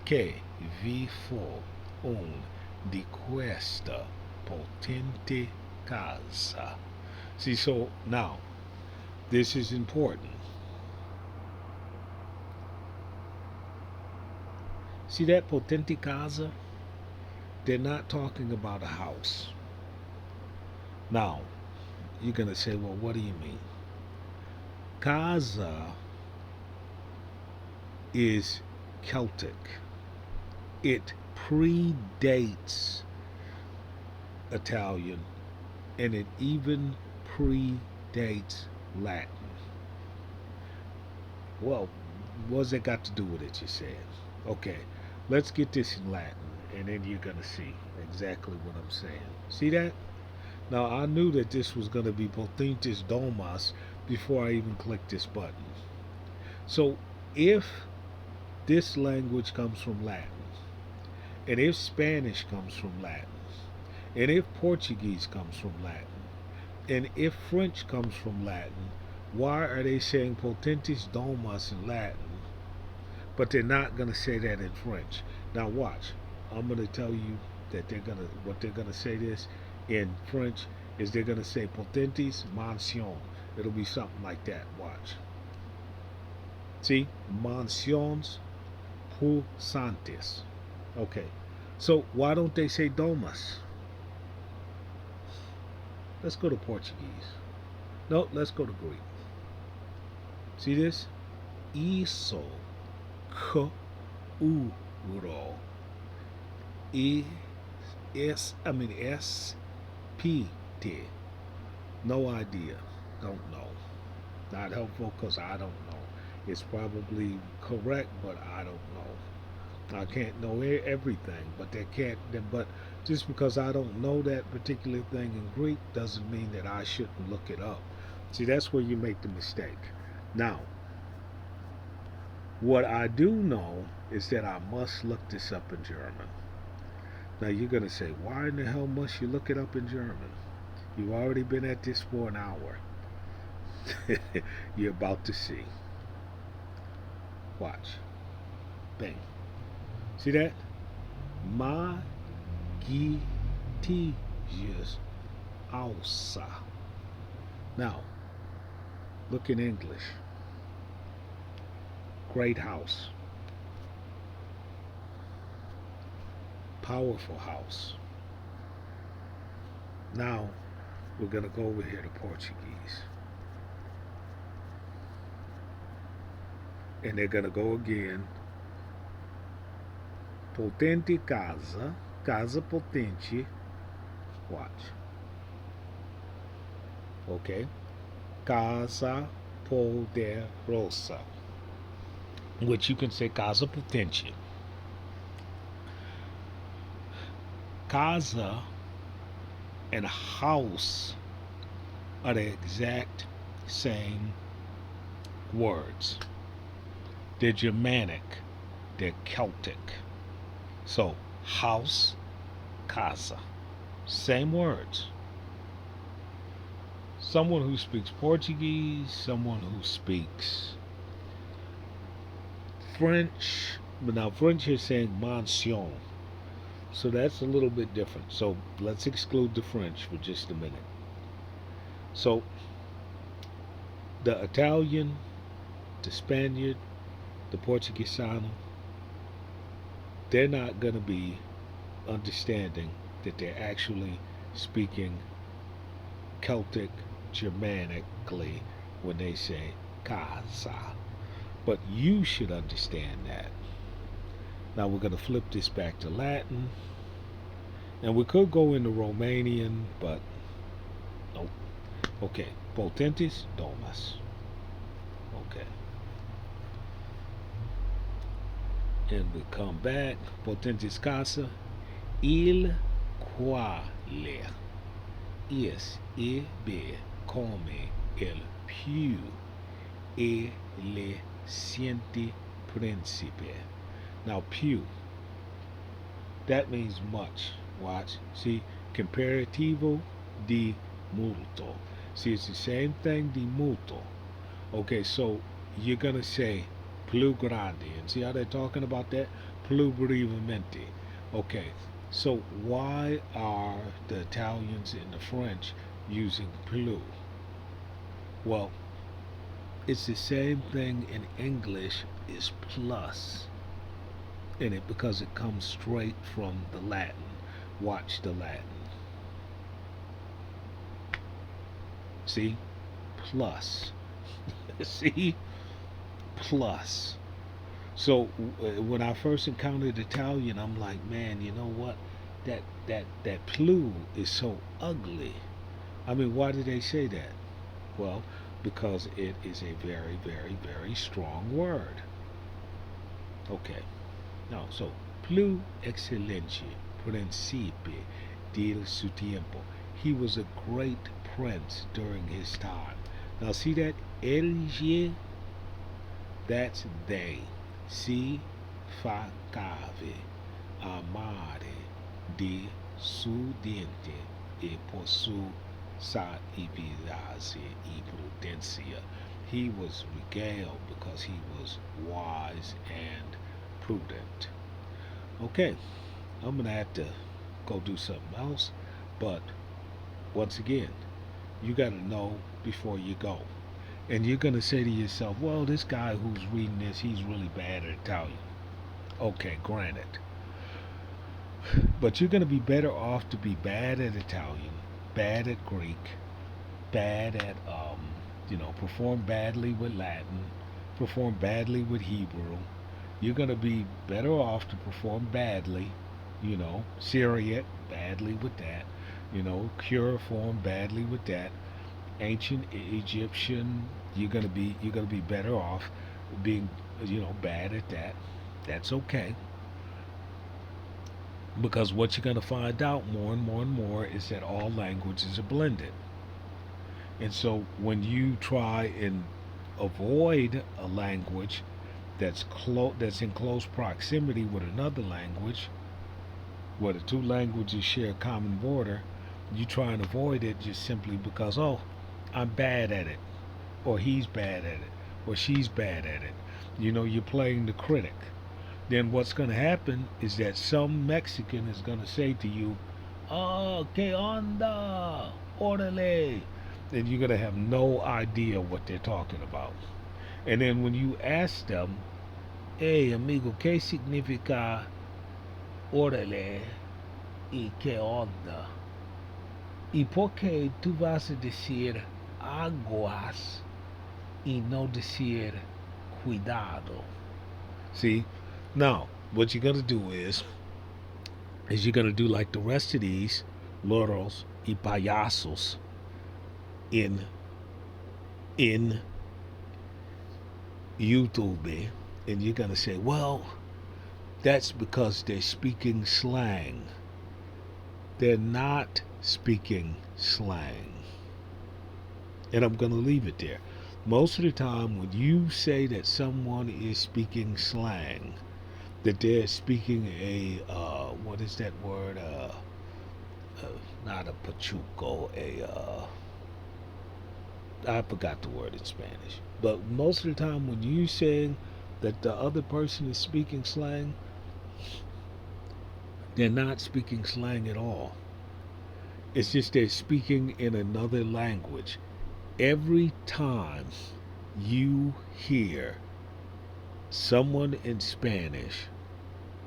che vi fu un di questa potente casa. See, so now, this is important. See that potente casa? They're not talking about a house. Now, you're going to say, well, what do you mean? Casa is Celtic. It predates Italian, and it even predates Latin. Well, what's it got to do with it, you said? Okay, let's get this in Latin, and then you're going to see exactly what I'm saying. See that? Now, I knew that this was going to be Potentes Domas before I even clicked this button. So, if this language comes from Latin, and if Spanish comes from Latin, and if Portuguese comes from Latin, and if French comes from Latin, why are they saying Potentes Domas in Latin, but they're not going to say that in French? Now, watch. I'm going to tell you that what they're going to say this in French is they're going to say Potentes Mansion. It'll be something like that. Watch. See? Mansions pusantes. Okay. So why don't they say domas? Let's go to Portuguese. No, let's go to Greek. See this? Iso k uro S P T. No idea. Don't know. Not helpful because I don't know. It's probably correct, but I don't know. I can't know everything, but they can't. But just because I don't know that particular thing in Greek doesn't mean that I shouldn't look it up. See, that's where you make the mistake. Now, what I do know is that I must look this up in German. Now, you're going to say, why in the hell must you look it up in German? You've already been at this for an hour. You're about to see. Watch. Bang. See that? Magitiges ausa. Now, look in English. Great house. Powerful house. Now, we're going to go over here to Portuguese. And they're going to go again. Potente casa. Casa potente. Watch. Okay. Casa poderosa. Which you can say casa potente. Casa and house are the exact same words. They're Germanic, they're Celtic. So, house, casa, same words. Someone who speaks Portuguese, someone who speaks French, but now French is saying mansion. So that's a little bit different. So let's exclude the French for just a minute. So the Italian, the Spaniard, the Portuguesano, they're not going to be understanding that they're actually speaking Celtic Germanically when they say casa. But you should understand that. Now we're going to flip this back to Latin. And we could go into Romanian, but nope. Okay. Potentes domas. Okay. And we come back. Potentes casa. Il quale es ebe come il più e le siente principe. Now, più, that means much. Watch. See, comparativo di molto. See, it's the same thing, di molto. Okay, so you're going to say più grande. And see how they're talking about that? Più brevemente. Okay, so why are the Italians and the French using più? Well, it's the same thing in English is plus in it because it comes straight from the Latin. Watch the Latin. See? Plus. See? Plus. So when I first encountered Italian, I'm like, man, you know what? That plu is so ugly. I mean, why did they say that? Well, because it is a very, very, very strong word. Okay. Now, so plu excelente principe del su tiempo. He was a great prince during his time. Now, see that elge? That's they. Si facave amare de su diente e por su sapienza e prudencia. He was regaled because he was wise and prudent. Okay, I'm gonna have to go do something else, but once again, you gotta know before you go. And you're gonna say to yourself, well, this guy who's reading this, he's really bad at Italian. Okay, granted. But you're gonna be better off to be bad at Italian, bad at Greek, bad at perform badly with Latin, perform badly with Hebrew. You're gonna be better off to perform badly, Syriac, badly with that, cuneiform, badly with that, ancient Egyptian. You're gonna be better off being, bad at that. That's okay, because what you're gonna find out more and more and more is that all languages are blended. And so when you try and avoid a language that's in close proximity with another language, where the two languages share a common border, you try and avoid it just simply because, oh, I'm bad at it, or he's bad at it, or she's bad at it. You're playing the critic. Then what's going to happen is that some Mexican is going to say to you, oh, que onda, orale. And you're going to have no idea what they're talking about. And then when you ask them, hey, amigo, ¿qué significa orale y qué onda? ¿Y por qué tú vas a decir aguas y no decir cuidado? See? Now, what you're going to do is you're going to do like the rest of these loros y payasos in YouTube, and you're going to say, well, that's because they're speaking slang. They're not speaking slang. And I'm going to leave it there. Most of the time, when you say that someone is speaking slang, that they're speaking what is that word? Not a pachuco, I forgot the word in Spanish. But most of the time, when you saying that the other person is speaking slang, they're not speaking slang at all. It's just they're speaking in another language. Every time you hear someone in Spanish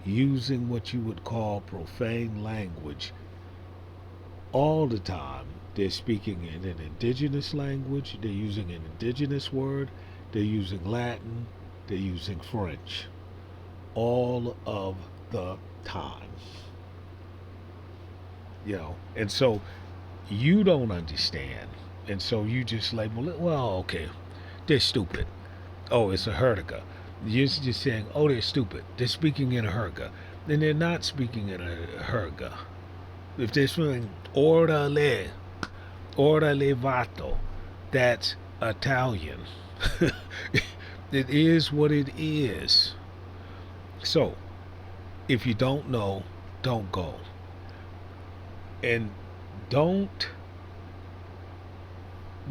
using what you would call profane language, all the time they're speaking in an indigenous language, they're using an indigenous word, they're using Latin, they're using French. All of the time. And so you don't understand. And so you just label it, well, okay, they're stupid. Oh, it's a herdiga. You're just saying, oh, they're stupid. They're speaking in a herga. Then they're not speaking in a herga. If they're speaking orale vato, that's Italian. It is what it is. So, if you don't know, don't go. And don't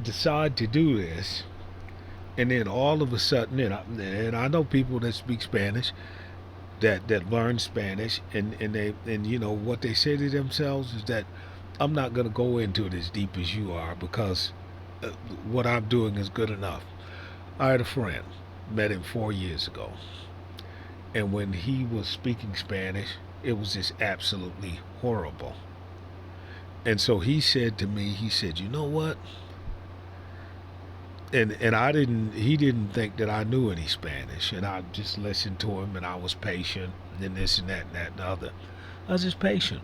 decide to do this and then all of a sudden, and I know people that speak Spanish, that learn Spanish, and you know what they say to themselves is that I'm not going to go into it as deep as you are because uh, what I'm doing is good enough. I had a friend, met him 4 years ago, and when he was speaking Spanish, it was just absolutely horrible. And so he said to me, he said, "You know what?" And I didn't. He didn't think that I knew any Spanish, and I just listened to him, and I was patient, and this and that and the other. I was just patient.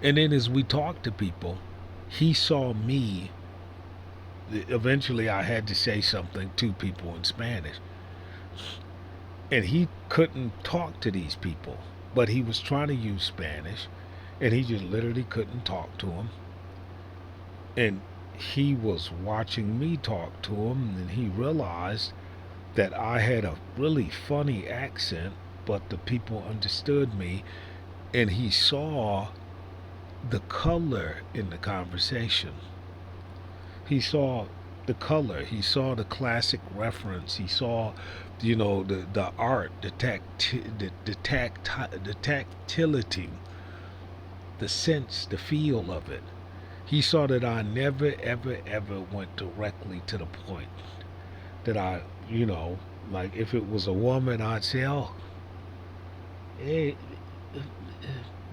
And then as we talked to people, he saw me. Eventually, I had to say something to people in Spanish, and he couldn't talk to these people, but he was trying to use Spanish, and he just literally couldn't talk to them. And he was watching me talk to him, and he realized that I had a really funny accent, but the people understood me, and he saw the color in the conversation. He saw the color. He saw the classic reference. He saw, you know, the art, the tactility, the sense, the feel of it. He saw that I never, ever, ever went directly to the point. That I, you know, like if it was a woman, I'd say, "Oh, hey,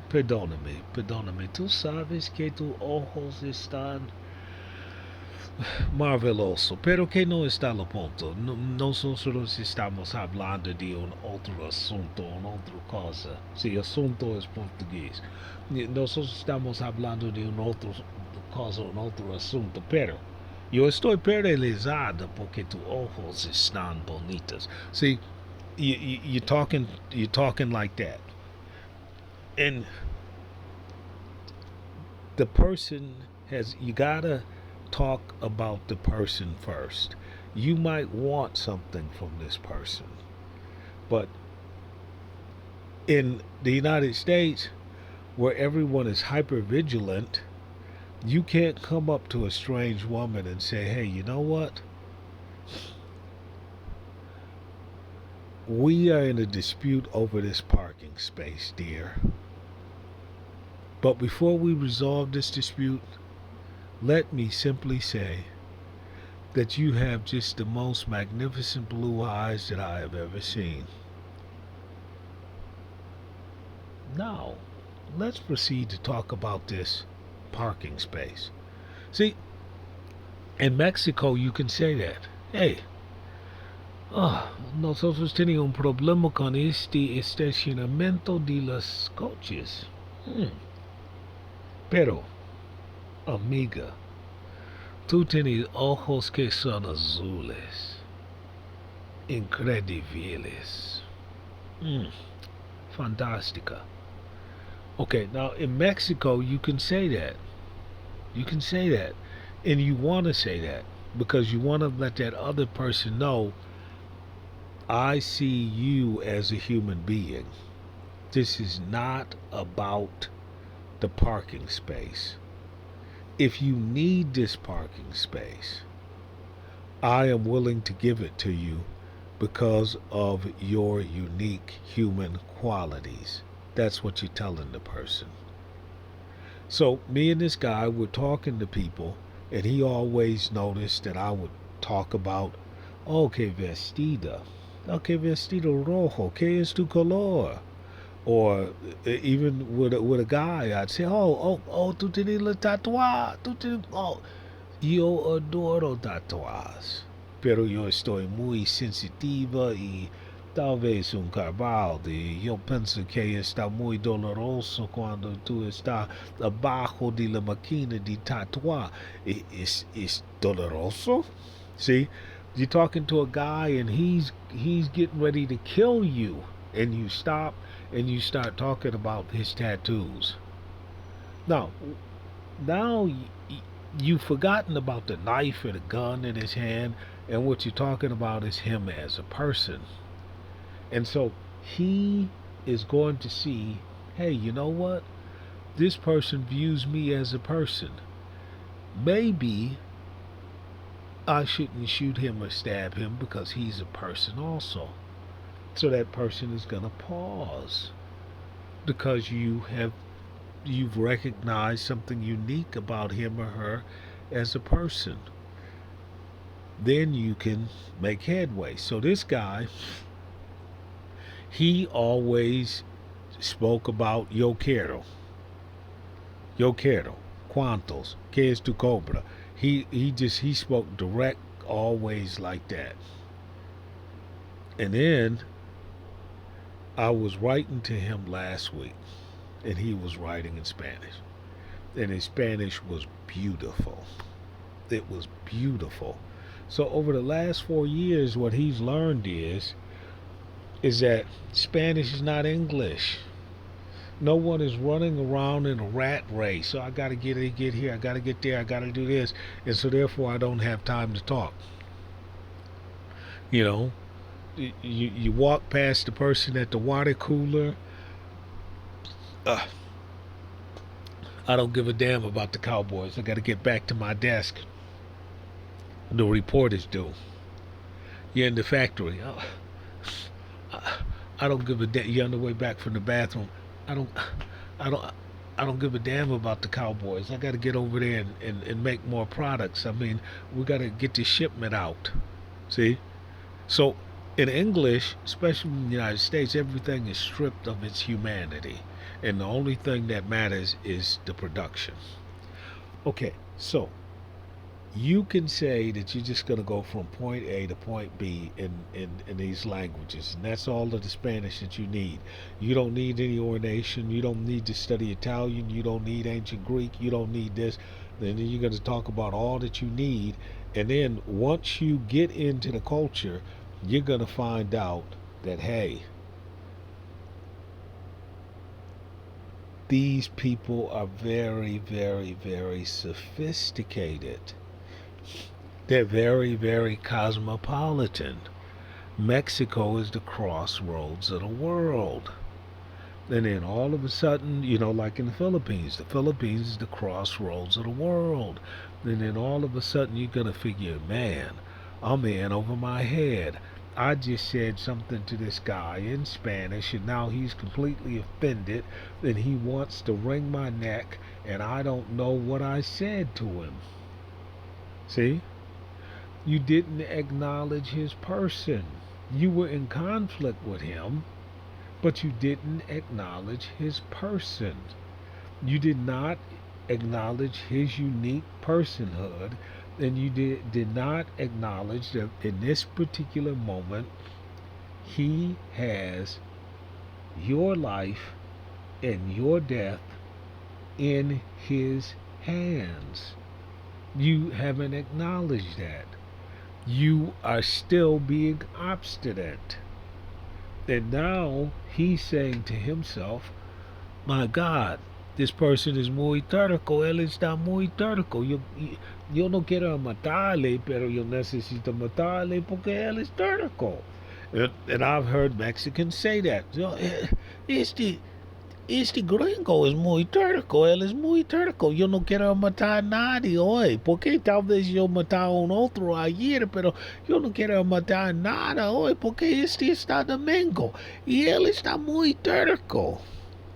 perdóname. Tú sabes que tus ojos están marveloso, pero que no está lo punto. No, nosotros estamos hablando de un otro asunto, una otra cosa. Si asunto es portugués. Nosotros estamos hablando de un otro cosa, un otro asunto, pero yo estoy paralizada porque tus ojos están bonitos. See, you're talking like that, and the person has you gotta talk about the person first. You might want something from this person, but in the United States, where everyone is hyper vigilant, you can't come up to a strange woman and say, "Hey, you know what? We are in a dispute over this parking space, dear. But before we resolve this dispute, let me simply say that you have just the most magnificent blue eyes that I have ever seen. Now, let's proceed to talk about this parking space." See, in Mexico, you can say that. "Hey, nosotros tenemos un problema con este estacionamiento de los coches. Pero, amiga, tú tienes ojos que son azules, increíbles. Fantástica." Okay, now in Mexico, you can say that. You can say that. And you want to say that because you want to let that other person know, I see you as a human being. This is not about the parking space. If you need this parking space, I am willing to give it to you because of your unique human qualities. That's what you're telling the person. So me and this guy were talking to people, and he always noticed that I would talk about, "Oh, que vestida, oh, que vestido rojo, que es tu color?" Or even with a guy, I'd say, "Oh, tú tienes la tatuaje, yo adoro tatuajes, pero yo estoy muy sensitiva y tal vez un carbalde. Yo pienso que está muy doloroso cuando tú estás abajo de la máquina de tatuar. Es doloroso." See, you're talking to a guy and he's getting ready to kill you, and you stop and you start talking about his tattoos. Now, now you've forgotten about the knife and the gun in his hand. And what you're talking about is him as a person. And so he is going to see, hey, you know what? This person views me as a person. Maybe I shouldn't shoot him or stab him because he's a person also. So that person is going to pause because you've recognized something unique about him or her as a person. Then you can make headway. So this guy, he always spoke about yo quiero, cuantos, que es tu cobra. He spoke direct, always like that. And then I was writing to him last week, and he was writing in Spanish, and his Spanish was beautiful. It was beautiful. So over the last 4 years, what he's learned is that Spanish is not English. No one is running around in a rat race. So I got to get here, I got to get there, I got to do this, and so therefore I don't have time to talk. You know, you walk past the person at the water cooler. Uh, I don't give a damn about the Cowboys. I got to get back to my desk. The report is due. You're in the factory. I don't give a damn. You're on the way back from the bathroom. I don't. I don't. I don't give a damn about the Cowboys. I got to get over there and make more products. I mean, we got to get the shipment out. See? So, in English, especially in the United States, everything is stripped of its humanity. And the only thing that matters is the production. Okay, so you can say that you're just going to go from point A to point B in these languages, and that's all of the Spanish that you need. You don't need any ordination. You don't need to study Italian. You don't need ancient Greek. You don't need this. Then you're going to talk about all that you need, and then once you get into the culture, you're going to find out that, hey, these people are very, very, very sophisticated. They're very, very cosmopolitan. Mexico is the crossroads of the world. And then all of a sudden, like in the Philippines is the crossroads of the world. And then all of a sudden, you're going to figure, man, I'm in over my head. I just said something to this guy in Spanish, and now he's completely offended, and he wants to wring my neck, and I don't know what I said to him. See? You didn't acknowledge his person. You were in conflict with him, but you didn't acknowledge his person. You did not acknowledge his unique personhood, and you did not acknowledge that in this particular moment, he has your life and your death in his hands. You haven't acknowledged that. You are still being obstinate. And now he's saying to himself, my God, this person es muy terco, él está muy terco. Yo no quiero matarle, pero yo necesito matarle porque él es terco. And I've heard Mexicans say that. Este, este gringo es muy terco, él es muy terco. Yo no quiero matar a nadie hoy, porque tal vez yo maté a un otro ayer, pero yo no quiero matar a nada hoy, porque este está domingo y él está muy terco.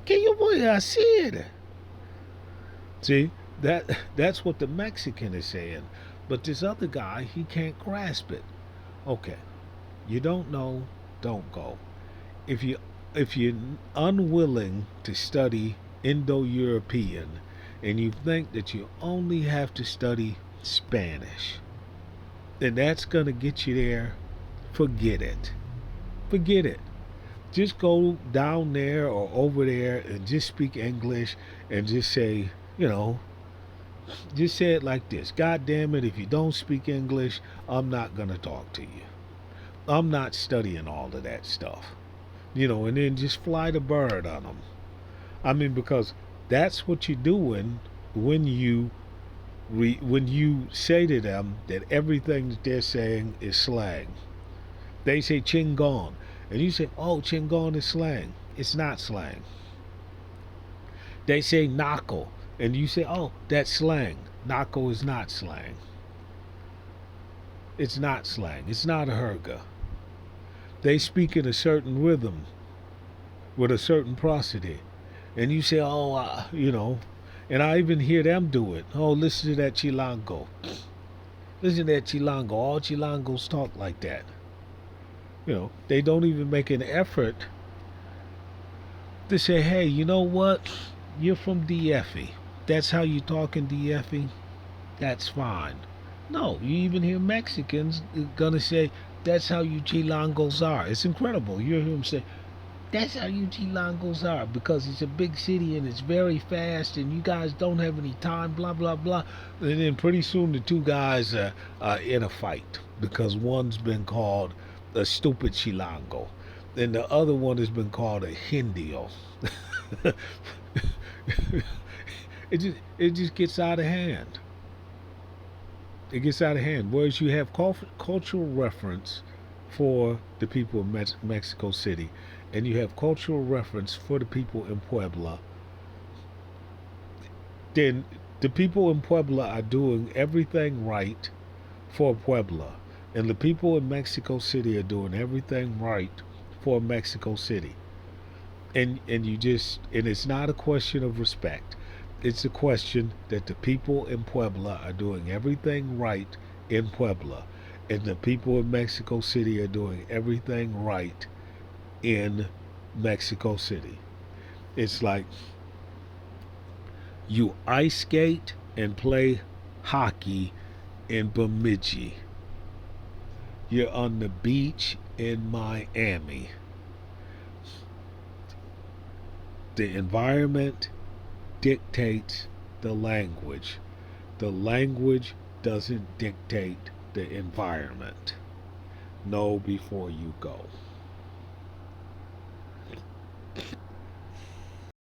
¿Qué yo voy a hacer? See, that's what the Mexican is saying. But this other guy, he can't grasp it. Okay, you don't know, don't go. If you if you're unwilling to study Indo-European and you think that you only have to study Spanish, then that's gonna get you there. Forget it. Forget it. Just go down there or over there and just speak English and just say, just say it like this. God damn it, if you don't speak English, I'm not going to talk to you. I'm not studying all of that stuff. And then just fly the bird on them. I mean, because that's what you're doing when you When you say to them that everything that they're saying is slang, they say chingon, and you say, "Oh, chingon is slang." It's not slang. They say knuckle, and you say, "Oh, that's slang." Knuckle is not slang. It's not slang. It's not a herga. They speak in a certain rhythm with a certain prosody, and you say, "Oh, and I even hear them do it. Oh, listen to that chilango. Listen to that chilango. All chilangos talk like that. They don't even make an effort to say, hey, you know what? You're from DFE. That's how you talk in DFE? That's fine. No, you even hear Mexicans gonna say, that's how you chilangos are. It's incredible. You hear them say, that's how you chilangos are because it's a big city and it's very fast and you guys don't have any time, blah, blah, blah. And then pretty soon the two guys are in a fight because one's been called a stupid chilango and the other one has been called a Hindio. it just gets out of hand. It gets out of hand. Whereas you have cultural reference for the people of Mexico City, and you have cultural reference for the people in Puebla, then the people in Puebla are doing everything right for Puebla, and the people in Mexico City are doing everything right for Mexico City. And it's not a question of respect. It's a question that the people in Puebla are doing everything right in Puebla, and the people in Mexico City are doing everything right in Mexico City. It's like you ice skate and play hockey in Bemidji. You're on the beach in Miami. The environment dictates the language. The language doesn't dictate the environment. Know before you go.